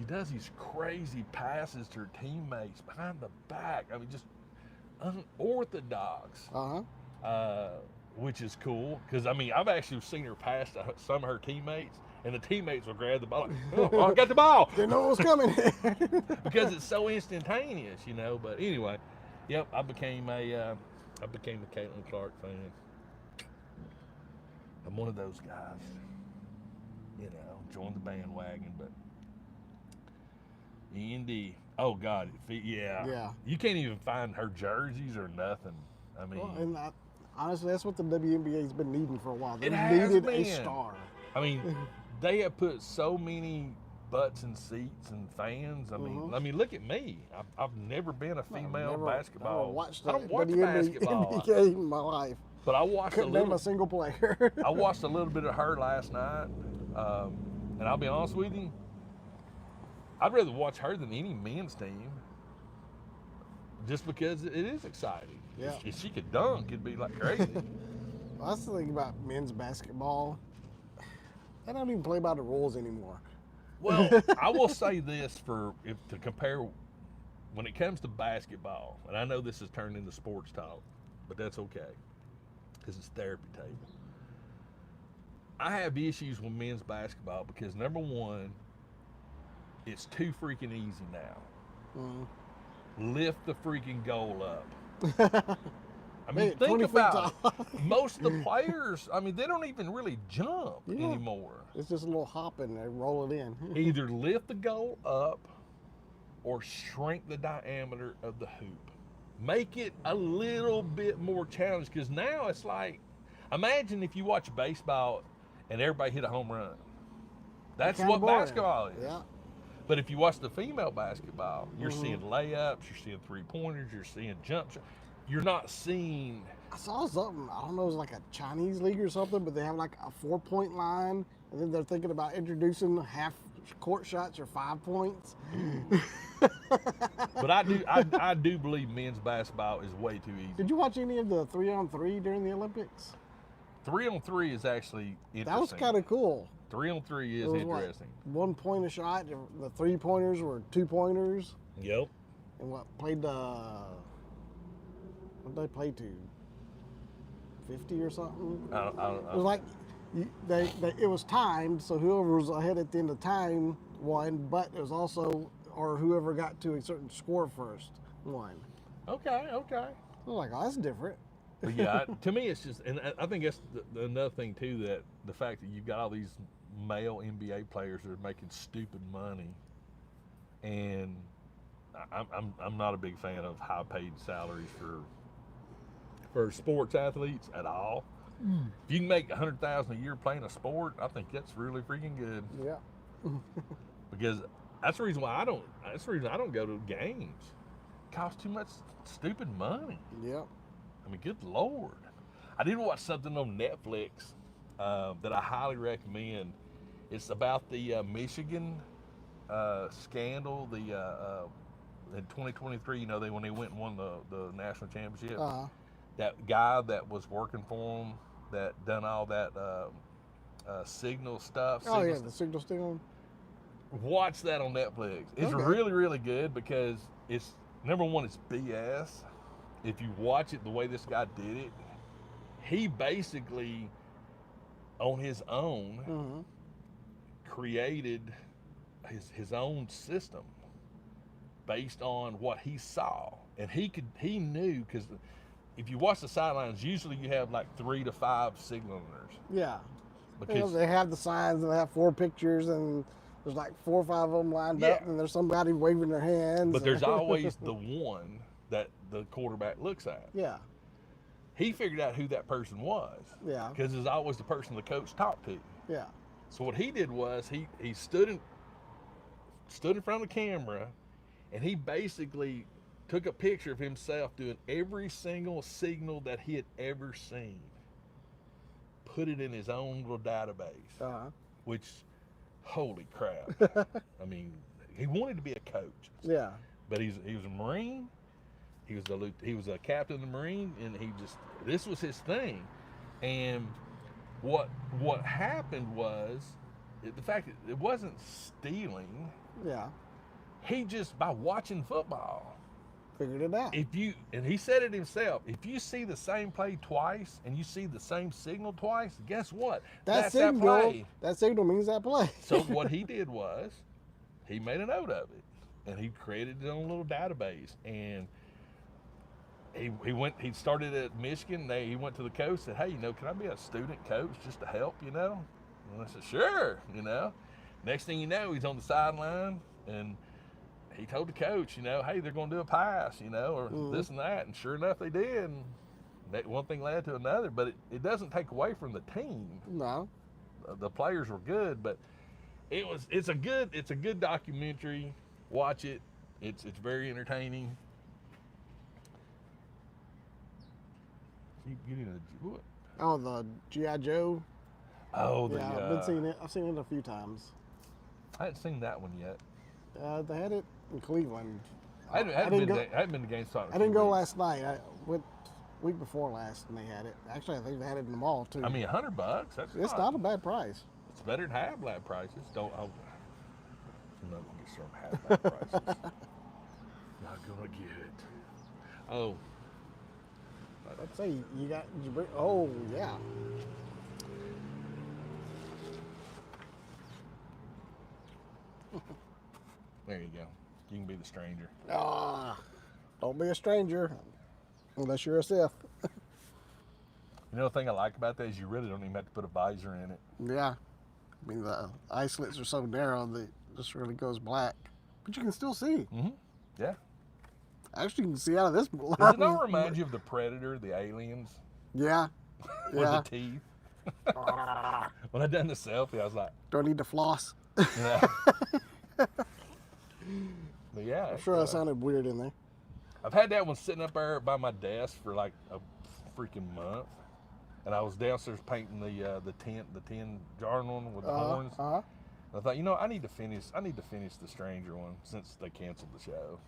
does these crazy passes to her teammates behind the back. I mean, just unorthodox, which is cool. Because, I mean, I've actually seen her pass to some of her teammates, and the teammates will grab the ball like, oh, I got the ball. Didn't know what was coming. Because it's so instantaneous, But anyway, yep, I became a Caitlin Clark fan. I'm one of those guys, joined the bandwagon, but Indy, oh God, yeah. You can't even find her jerseys or nothing. I mean, honestly, that's what the WNBA's been needing for a while. They has needed been. a star. I mean, they have put so many butts in seats and fans. I mean, look at me. I've never been a female basketball. I don't watch basketball in my life. But I watched Couldn't name a single player. I watched a little bit of her last night, and I'll be honest with you, I'd rather watch her than any men's team, just because it is exciting. Yeah. If she could dunk, it'd be like crazy. Well, that's the thing about men's basketball. They don't even play by the rules anymore. Well, I will say this to compare when it comes to basketball, and I know this has turned into sports talk, but that's okay because it's therapy table. I have issues with men's basketball because, number one, it's too freaking easy now. Lift the freaking goal up. I mean, think about it. Most of the players, I mean, they don't even really jump anymore. It's just a little hop and they roll it in. Either lift the goal up or shrink the diameter of the hoop. Make it a little bit more challenging, because now it's like, imagine if you watch baseball and everybody hit a home run. That's what basketball is. Yeah. But if you watch the female basketball, you're seeing layups, you're seeing three-pointers, you're seeing jump shots. You're not seeing... I saw something, I don't know, it was like a Chinese league or something, but they have like a 4-point line, and then they're thinking about introducing half-court shots or 5 points. But I do believe men's basketball is way too easy. Did you watch any of the 3-on-3 during the Olympics? 3-on-3 is actually interesting. That was kind of cool. 3-on-3 is interesting. 1 point a shot. The 3-pointers were 2-pointers. Yep. And what did they play to? 50 or something? I don't know. It was like it was timed, so whoever was ahead at the end of time won. But it was also, or whoever got to a certain score first won. Okay. I was like, oh, that's different. But yeah, to me, it's just, and I think that's another thing too, that the fact that you've got all these male NBA players that are making stupid money, and I'm not a big fan of high paid salaries for sports athletes at all. If you can make $100,000 a year playing a sport, I think that's really freaking good. Yeah. Because that's the reason why I don't. That's the reason I don't go to games. It costs too much stupid money. Yeah. I mean, good Lord. I did watch something on Netflix that I highly recommend. It's about the Michigan scandal. In 2023, when they went and won the national championship. That guy that was working for them, that done all that signal stuff. Oh yeah, the signal stealing. Watch that on Netflix. It's really, really good because it's, number one, it's BS. If you watch it the way this guy did it, he basically, on his own, created his own system based on what he saw. And he knew, because if you watch the sidelines, usually you have like 3 to 5 signalers. Yeah. Because they have the signs and they have 4 pictures and there's like 4 or 5 of them lined up and there's somebody waving their hands. But there's always the one that the quarterback looks at. Yeah. He figured out who that person was. Yeah. Because it's always the person the coach talked to. Yeah. So what he did was he stood in front of the camera, and he basically took a picture of himself doing every single signal that he had ever seen. Put it in his own little database. Which, holy crap! I mean, he wanted to be a coach. Yeah. But he was a Marine. He was a captain of the Marine, and this was his thing. And what happened was the fact that it wasn't stealing. Yeah. He just, by watching football, figured it out. And he said it himself, if you see the same play twice and you see the same signal twice, guess what? That's that play. That signal means that play. So what he did was he made a note of it, and he created his own little database. And he started at Michigan. He went to the coach, said, hey, can I be a student coach just to help, And I said, sure, Next thing you know, he's on the sideline, and he told the coach, hey, they're going to do a pass, or this and that. And sure enough, they did. And one thing led to another. But it doesn't take away from the team. No. The players were good, but it's a good documentary. Watch it. It's very entertaining. You need what? Oh, the G.I. Joe. Oh, I've seen it. I've seen it a few times. I hadn't seen that one yet. They had it in Cleveland. I hadn't been to GameStop. I didn't go last night. I went week before last, and they had it. Actually, I think they had it in the mall too. I mean, $100. It's not a bad price. It's better than half lab prices. I'm not gonna get some half lab prices. Not gonna get it. Oh. I'd say you bring. Oh yeah. There you go. You can be the stranger. Don't be a stranger unless you're a Sith. The thing I like about that is you really don't even have to put a visor in it. Yeah. I mean, the eye slits are so narrow that it just really goes black. But you can still see. Mm-hmm. Yeah. Actually, you can see out of this. Does it not remind you of the Predator, the aliens? Yeah. With the teeth. When I done the selfie, I was like, do I need to floss? Yeah. But yeah. I'm sure that sounded weird in there. I've had that one sitting up there by my desk for like a freaking month. And I was downstairs painting the tin jar one with the horns. I thought, I need to finish the Stranger one since they canceled the show.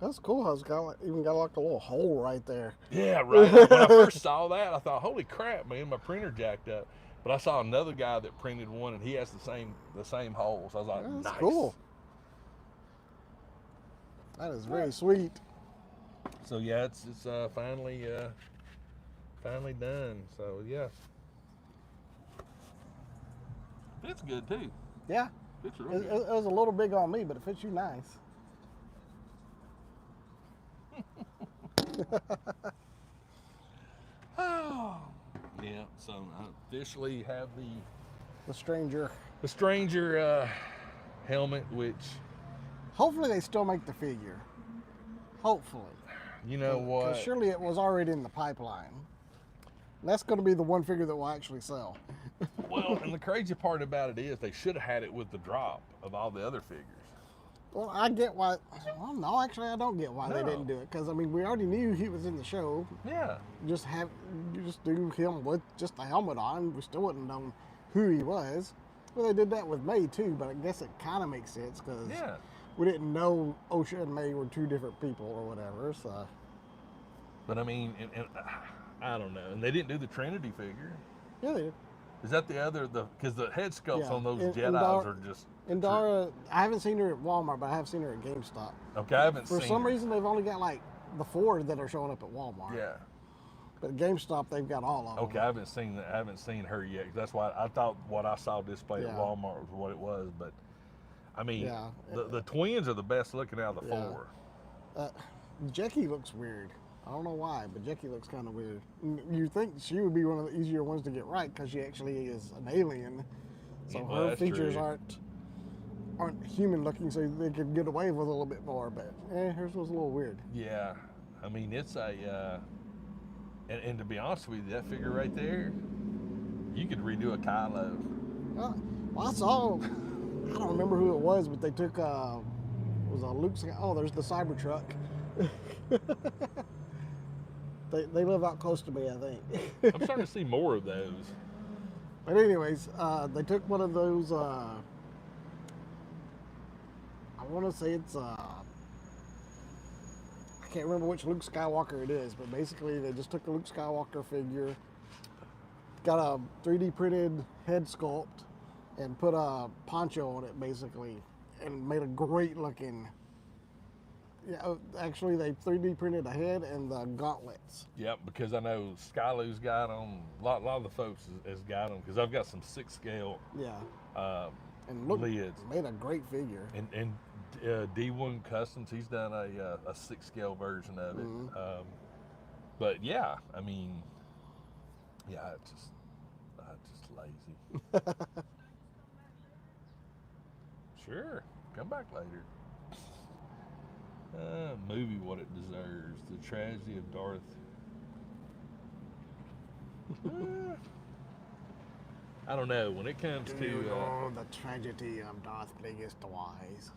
That's cool. I was even got like a little hole right there. Yeah, right. When I first saw that, I thought, holy crap, man, my printer jacked up. But I saw another guy that printed one, and he has the same holes. I was like, that's nice. Cool. That is very sweet. So yeah, it's finally done. So yeah, fits good too. Yeah, Fits really it good. was a little big on me, but it fits you nice. Yeah, so I officially have The Stranger. the Stranger helmet, which, Hopefully they still make the figure. Hopefully. you know Because what? surely it was already in the pipeline. And that's going to be the one figure that will actually sell. Well, and the crazy part about it is they should have had it with the drop of all the other figures. Well, I get why. Well, no, actually, I don't get why they No. didn't do it. Because I mean, we already knew he was in the show. Yeah. You just do him with just the helmet on. We still wouldn't have known who he was. Well, they did that with May too, but I guess it kind of makes sense because Yeah. we didn't know OSHA and May were two different people or whatever. So But I mean, and I don't know. And they didn't do the Trinity figure. yeah, they did. Is that because the head sculpts Yeah. on those And Jedis are just. And Dara, I haven't seen her at Walmart, but I have seen her at GameStop. Okay, I haven't For seen some her. reason, they've only got like the 4 that are showing up at Walmart. Yeah. But at GameStop, they've got all of them. Okay, I haven't seen that. I haven't seen her yet. That's why I thought what I saw displayed at Yeah. Walmart was what it was. But I mean, Yeah. the twins are the best looking out of the Yeah. 4. Jackie looks weird. I don't know why, but Jackie looks kind of weird. You think she would be one of the easier ones to get right because she actually is an alien, so Well, her that's features true. aren't human looking, so they could get away with a little bit more. But hers was a little weird. Yeah, I mean it's a, and to be honest with you, that figure right there, you could redo a Kylo. Well, I saw. I don't remember who it was, but they took it was a Luke. Oh, there's the Cybertruck. They live out close to me, I think. I'm starting to see more of those. But anyways, they took one of those. I want to say it's. I can't remember which Luke Skywalker it is, but basically they just took a Luke Skywalker figure, got a 3D printed head sculpt, and put a poncho on it, basically, and made a great looking. Yeah, actually, they 3D printed a head and the gauntlets. Yep, because I know Skylou's got them. A lot of the folks has got them because I've got some 6 scale Yeah, and look, lids. made a great figure. And D1 Customs, he's done a 6 scale version of it. Mhm. But yeah, I mean, yeah, I'm just lazy. Sure, come back later. Movie what it deserves. The tragedy of Darth. I don't know. When it comes Do you to know the tragedy of Darth Plagueis the Wise?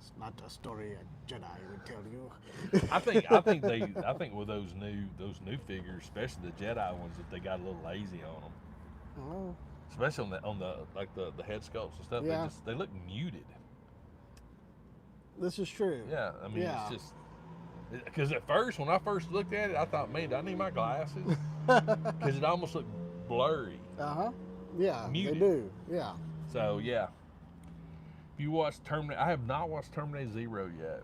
It's not a story a Jedi would tell you. I think with those new figures, especially the Jedi ones, that they got a little lazy on them. Oh, Especially on the like the head sculpts and stuff. Yeah. They look muted. this is true. Yeah, I mean Yeah. it's just because at first when I first looked at it, I thought, man, do I need my glasses? Because it almost looked blurry. Yeah, Muted. they do. Yeah. So yeah, if you watch Terminator, I have not watched Terminator Zero yet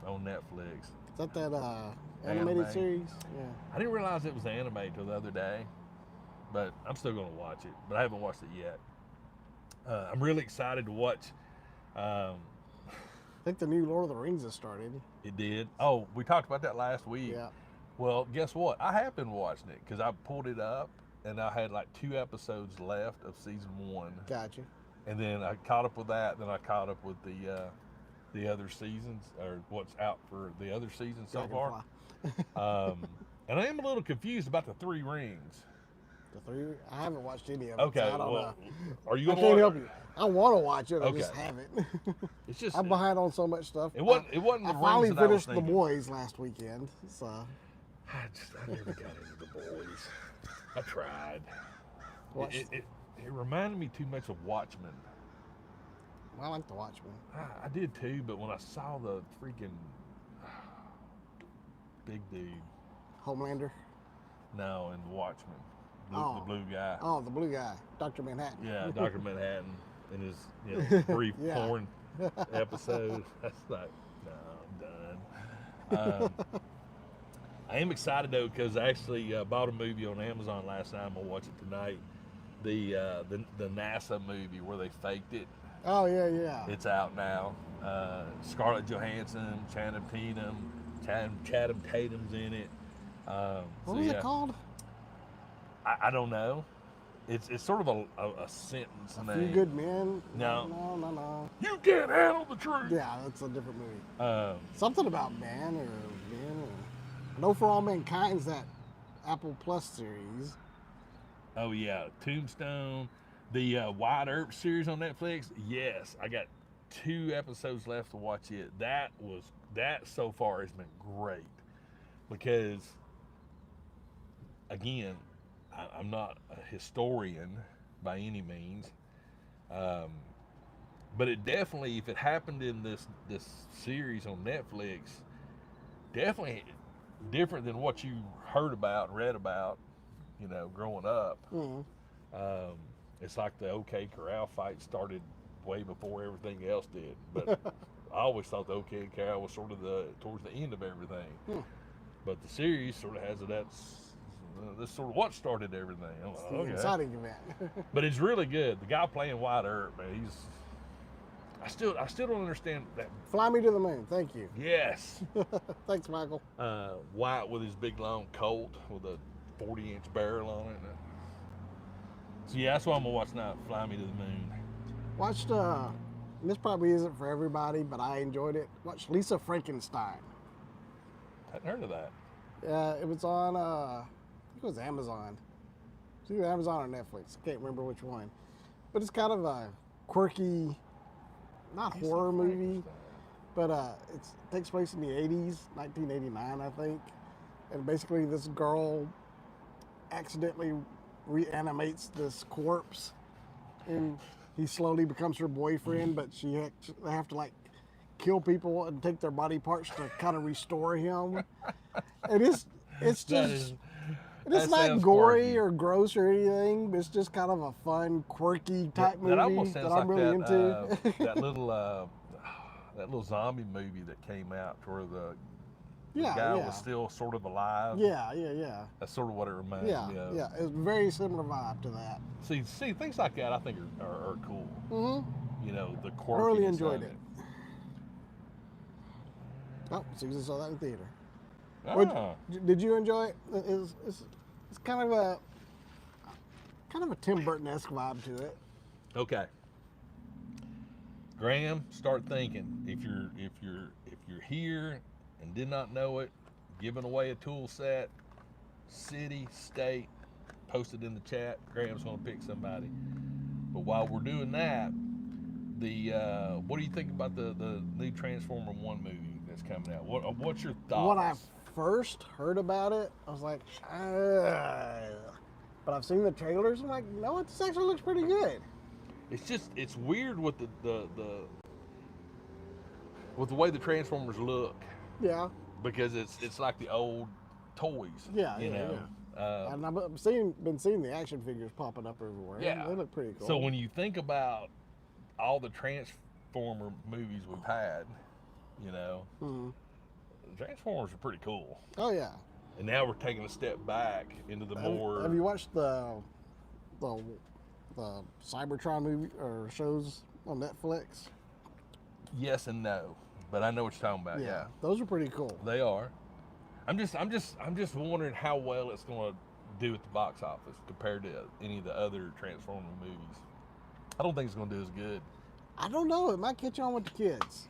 on Netflix. Is that animated Anime. series? Yeah. I didn't realize it was anime till the other day, but I'm still going to watch it. But I haven't watched it yet. I'm really excited to watch. I think the new Lord of the Rings has started. It did. Oh, we talked about that last week. Yeah. Well, guess what? I have been watching it because I pulled it up and I had like 2 episodes left of season 1, Gotcha. and then I caught up with that. Then I caught up with the other seasons, or what's out for the other seasons so far. And I am a little confused about the 3 rings. I haven't watched any of it. Okay, So I don't well, know. are you I gonna can't watch? help you. I want to watch it. I Okay. just haven't. It's just I'm behind on so much stuff. it wasn't the I rings finally that I was finished The thinking. Boys last weekend. So I never got into the boys. I tried. watched, It reminded me too much of Watchmen. I like The Watchmen. I did too, but when I saw the freaking big dude, Homelander. no, in Watchmen, Oh. the blue guy, Oh, the blue guy, Dr. Manhattan. yeah, Dr. Manhattan, in his brief Yeah. porn episode, that's like, no, I'm done. I am excited though because I actually bought a movie on Amazon last night. I'm gonna watch it tonight. The NASA movie where they faked it. Oh yeah, yeah. It's out now. Scarlett Johansson, Channing Tatum, Tatum's in it. What was it called? I don't know. It's sort of a sentence A name. Few Good Men. No. No. You can't handle the truth. Yeah, that's a different movie. Um, Something about Man or Men. Or, No For All Mankind's that Apple Plus series. oh yeah, Tombstone, the Wide Earp series on Netflix. Yes, I got 2 episodes left to watch it. That so far has been great because, again, I'm not a historian by any means, but it definitely, if it happened in this series on Netflix, definitely different than what you heard about and read about, growing up. Mm-hmm. It's like the OK Corral fight started way before everything else did, but I always thought the OK Corral was sort of towards the end of everything. But the series sort of has it. This sort of what started everything. I'm like, The okay. exciting event. But it's really good. The guy playing Wyatt Earp, man, I still don't understand that. Fly Me to the Moon. Thank you. Yes. Thanks, Michael. Wyatt with his big long Colt with a 40-inch barrel on it. So yeah, that's what I'm gonna watch now. Fly Me to the Moon. Watched. This probably isn't for everybody, but I enjoyed it. Watched Lisa Frankenstein. Hadn't heard of that. It was on. I think it was Amazon. It's either Amazon or Netflix. I can't remember which one. But it's kind of a quirky, not horror movie, but it takes place in the 80s, 1989, I think. And basically, this girl accidentally reanimates this corpse, and he slowly becomes her boyfriend. But they have to like kill people and take their body parts to kind of restore him. And it's just. It's not gory or gross or anything, but it's just kind of a fun, quirky type movie that I'm really into. that little zombie movie that came out where the guy was still sort of alive. Yeah. That's sort of what it reminds me of. Yeah, it's a very similar vibe to that. See, things like that I think are cool. Mm-hmm. The quirkiness. I really enjoyed of it. Oh, Susan saw that in theater. Did you enjoy it? It's kind of a Tim Burton-esque vibe to it. Okay. Graham, start thinking. If you're here and did not know it, giving away a tool set, city, state, post it in the chat. Graham's gonna pick somebody. But while we're doing that, what do you think about the new Transformer 1 movie that's coming out? What's your thoughts? When I first heard about it, I was like, but I've seen the trailers. I'm like, no, this actually looks pretty good. It's weird with the way the Transformers look. Yeah. Because it's like the old toys. Yeah. And I've been seeing the action figures popping up everywhere. Yeah. They look pretty cool. So when you think about all the Transformer movies we've had, mm-hmm. Transformers are pretty cool. Oh yeah. And now we're taking a step back into the more. Have you watched the Cybertron movie or shows on Netflix? Yes and no, but I know what you're talking about. Yeah. Those are pretty cool. They are. I'm just wondering how well it's going to do at the box office compared to any of the other Transformer movies. I don't think it's going to do as good. I don't know. It might catch on with the kids.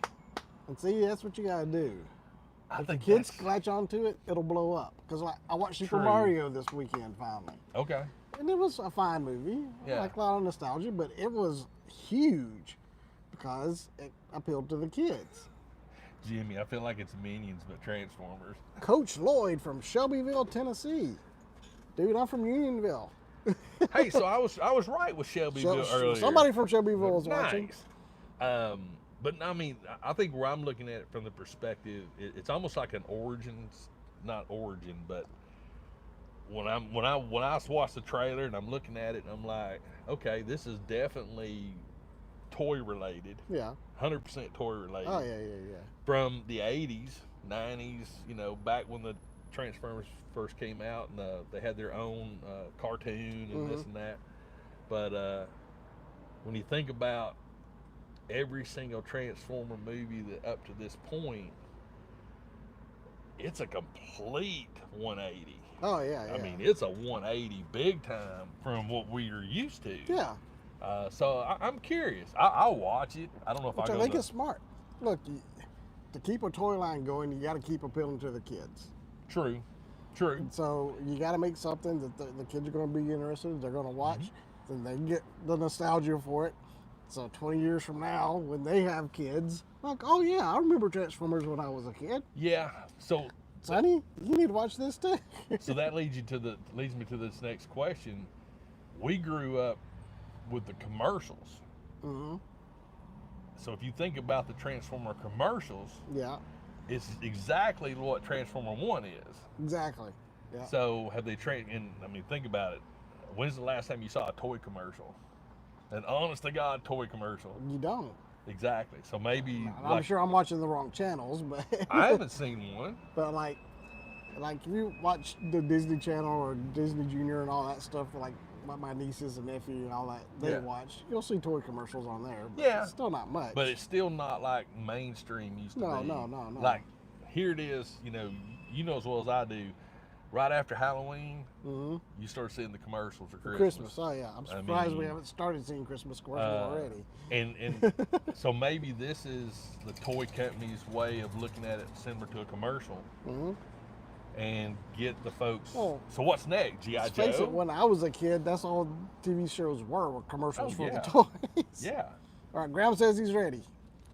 And see, that's what you got to do. I think kids latch onto it, it'll blow up. Because I watched Super Mario this weekend finally. Okay. And it was a fine movie. Yeah. Like a lot of nostalgia, but it was huge because it appealed to the kids. Jimmy, I feel like it's Minions but Transformers. Coach Lloyd from Shelbyville, Tennessee. Dude, I'm from Unionville. Hey, so I was right with Shelbyville earlier. Somebody from Shelbyville was watching. But I mean, I think where I'm looking at it from the perspective, it's almost like an not origin, but when I watch the trailer and I'm looking at it, and I'm like, okay, this is definitely toy related. Yeah. 100% toy related. Oh yeah. From the 80s, 90s, back when the Transformers first came out, and they had their own cartoon and this and that. But when you think about every single Transformer movie that up to this point, it's a complete 180. Oh yeah, yeah. I mean, it's a 180 big time from what we are used to. yeah. So I'm curious. I'll watch it. I don't know if Which I I go think to, is smart. Look, to keep a toy line going, you got to keep appealing to the kids. True. And so you got to make something that the kids are going to be interested. They're going to watch. Then they get the nostalgia for it. So 20 years from now, when they have kids, like, oh yeah, I remember Transformers when I was a kid. Yeah. So Sonny, you need to watch this too. so that leads me to this next question. We grew up with the commercials. Mm-hmm. So if you think about the Transformer commercials, Yeah, it's exactly what Transformer 1 is. exactly. Yeah. So have they trained? And I mean, think about it. When's the last time you saw a toy commercial? An honest to God toy commercial. You don't. Exactly. So maybe I'm sure I'm watching the wrong channels, but I haven't seen one. But like if you watch the Disney Channel or Disney Junior and all that stuff, like my nieces and nephew and all that they watch, you'll see toy commercials on there. But it's still not much. But it's still not like mainstream used to be. No. Like here it is. You know as well as I do. Right after Halloween, you start seeing the commercials for Christmas. Oh yeah, I'm surprised we haven't started seeing Christmas commercials already. And so maybe this is the toy company's way of looking at it similar to a commercial, and get the folks. Well, so what's next? G.I. Joe? Face it, when I was a kid, that's all TV shows were commercials for yeah. the toys. Yeah. All right, Graham says he's ready.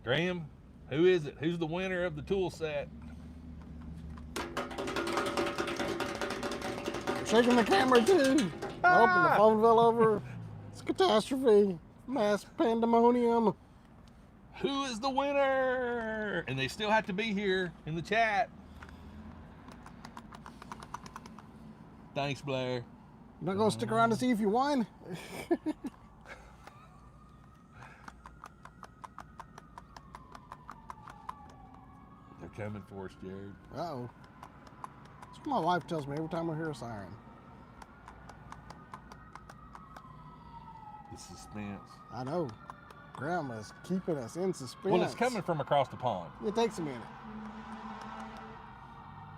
Graham, who is it? Who's the winner of the tool set? Shaking the camera too. Open the phone fell over. It's catastrophe. Mass pandemonium. Who is the winner? And they still have to be here in the chat. Thanks, Blair. You're not gonna stick around to see if you won? They're coming for us, Jared. Uh-oh. That's what my wife tells me every time I hear a siren. The suspense. I know. Grandma's keeping us in suspense. Well, it's coming from across the pond. It takes a minute.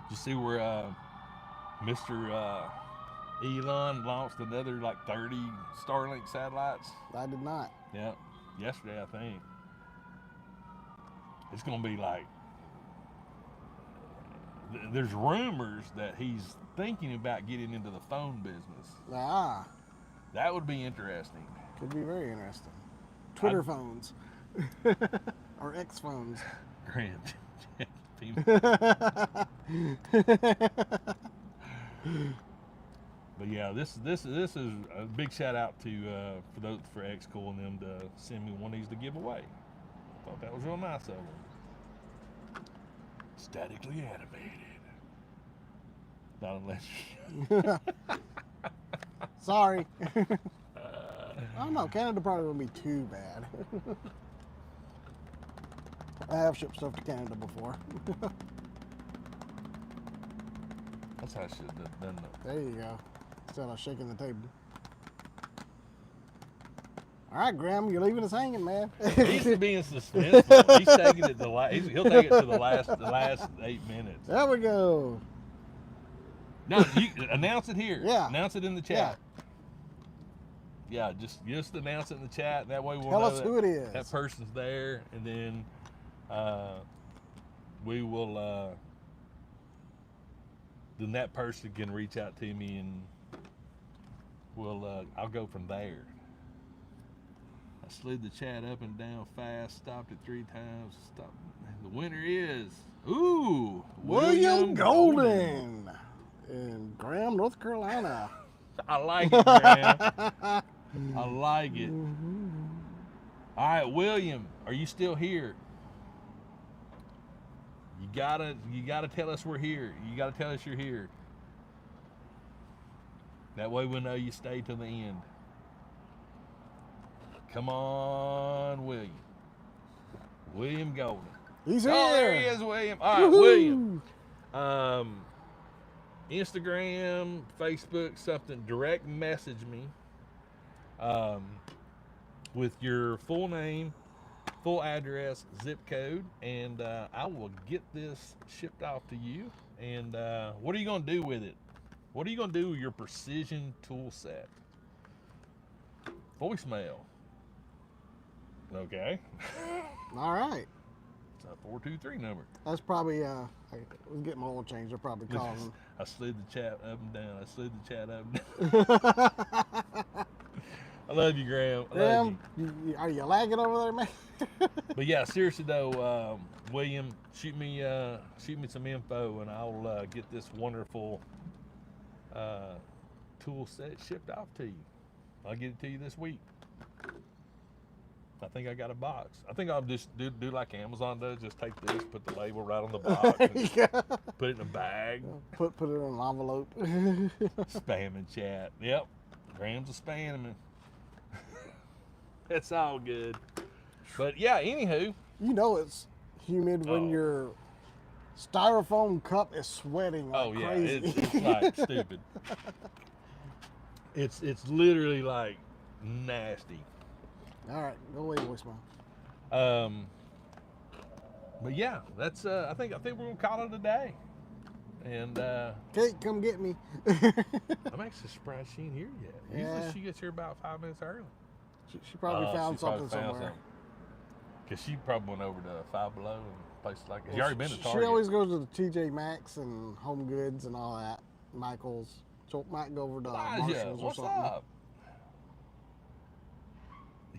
Did you see where Mr. Elon launched another like 30 Starlink satellites? I did not. Yep. Yesterday, I think. It's going to be like, there's rumors that he's thinking about getting into the phone business. Ah, That would be interesting. could be very interesting. Twitter phones. Or X phones. Grant. But yeah, this is a big shout out to for X Cool and them to send me one of these to give away. Thought that was real nice of them. Statically animated. Not unless Sorry. I don't know. Canada probably wouldn't be too bad. I have shipped stuff to Canada before. that's how I should have done that. There you go. Instead of shaking the table. All right, Graham, you're leaving us hanging, man. He's being suspenseful. He's taking it he'll take it to the last 8 minutes. There we go. No, you announce it here. Yeah. Announce it in the chat. Yeah, just announce it in the chat. That way we'll Tell know us who it is. that person's there, and then we will. Then that person can reach out to me, and I'll go from there. I slid the chat up and down fast, stopped it 3 times. Stop. The winner is William Golden in Graham, North Carolina. I like it, man. I like it. All right, William, are you still here? You gotta tell us we're here. You gotta tell us you're here. That way we'll know you stay till the end. Come on, William. William Golden. He's here. Oh, there he is, William. All right, Woo-hoo. William. Instagram, Facebook, something. Direct message me with your full name, full address, zip code, and I will get this shipped off to you. And what are you going to do with it? What are you gonna do with your precision tool set? Voicemail. Okay. All right. It's a 423 number. That's probably, I was getting my oil changed. They're probably calling them. I slid the chat up and down. I slid the chat up and down. I love you, Graham. I love you. Are you lagging over there, man? But yeah, seriously though, William, shoot me some info, and I'll get this wonderful tool set shipped off to you. I'll get it to you this week. I think I got a box. I think I'll just do like Amazon does. Just take this, put the label right on the box, and Yeah. put it in a bag. Put it in an envelope. Spamming chat. Yep. Graham's a spamming. It's all good. But yeah, anywho. You know it's humid when Oh. your styrofoam cup is sweating like Oh yeah, crazy. it's like stupid. It's literally like nasty. All right, go away, voicemail. But yeah, that's I think we're gonna call it a day. And Kate, come get me. I'm actually surprised she ain't here yet. Usually Yeah. she gets here about 5 minutes early. She probably found something somewhere. Cause she probably went over to Five Below and places like that. You already been to She Target. always goes to the TJ Maxx and Home Goods and all that. Michael's. So might go over to Elijah, Marshall's or what's something. up?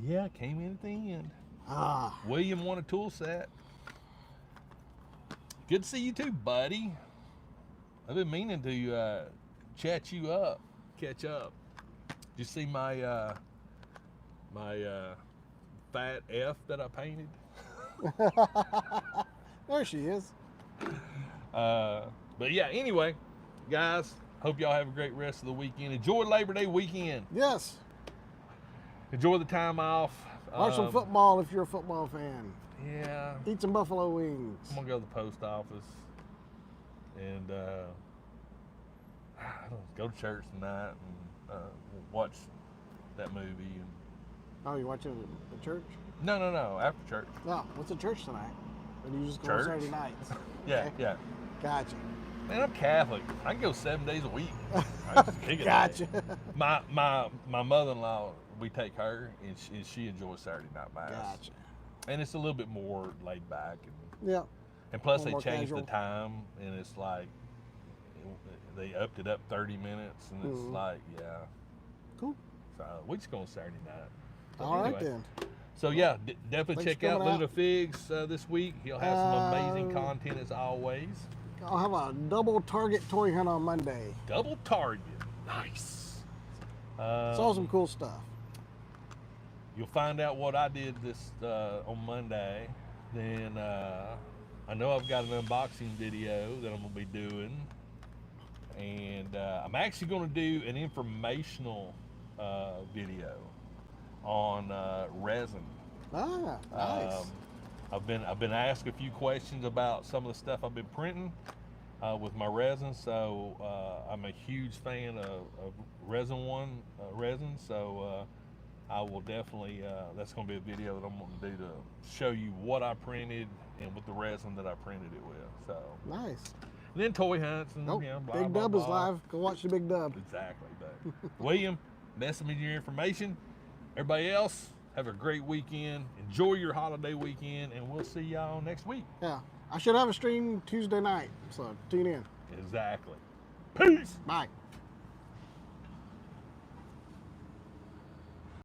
Yeah, came in at the end. Ah, William won a tool set. Good to see you too, buddy. I've been meaning to chat you up, catch up. Did you see my fat F that I painted? there she is. But yeah, anyway, guys, hope y'all have a great rest of the weekend. Enjoy Labor Day weekend. Yes. Enjoy the time off. Watch some football if you're a football fan. Yeah. Eat some buffalo wings. I'm gonna go to the post office and I don't know, go to church tonight and watch that movie. And Oh, you watching the church? no, after church. No. What's the church tonight? Or do you just go Church? on Saturday nights? Yeah, Okay. yeah. Gotcha. Man, I'm Catholic. I can go 7 days a week. I just pick a day. Gotcha. My mother-in-law, we take her, and she enjoys Saturday night mass. Gotcha. And it's a little bit more laid back, Yeah. and plus A they little more changed casual. the time, and it's like they upped it up 30 minutes, and it's Mhm. like, yeah. Cool. So we just going Saturday night. But All right anyway. then. So yeah, definitely Thanks check for out coming Luda Figs this week. He'll have some amazing Uh, content as always. I'll have a double Target toy hunt on Monday. Double Target, nice. Saw some cool stuff. You'll find out what I did this on Monday. Then I know I've got an unboxing video that I'm gonna be doing, and I'm actually gonna do an informational video on resin. Ah, nice. I've been asked a few questions about some of the stuff I've been printing with my resin, so I'm a huge fan of resin. So I will definitely. That's going to be a video that I'm going to do to show you what I printed and with the resin that I printed it with. So Nice. and then toy hunts and Nope. you know, blah, Big blah, Dub is blah. live. Go watch the Big Dub. Exactly. But William, message me your information. Everybody else, have a great weekend. Enjoy your holiday weekend, and we'll see y'all next week. Yeah. I should have a stream Tuesday night, so tune in. Exactly. Peace. Bye.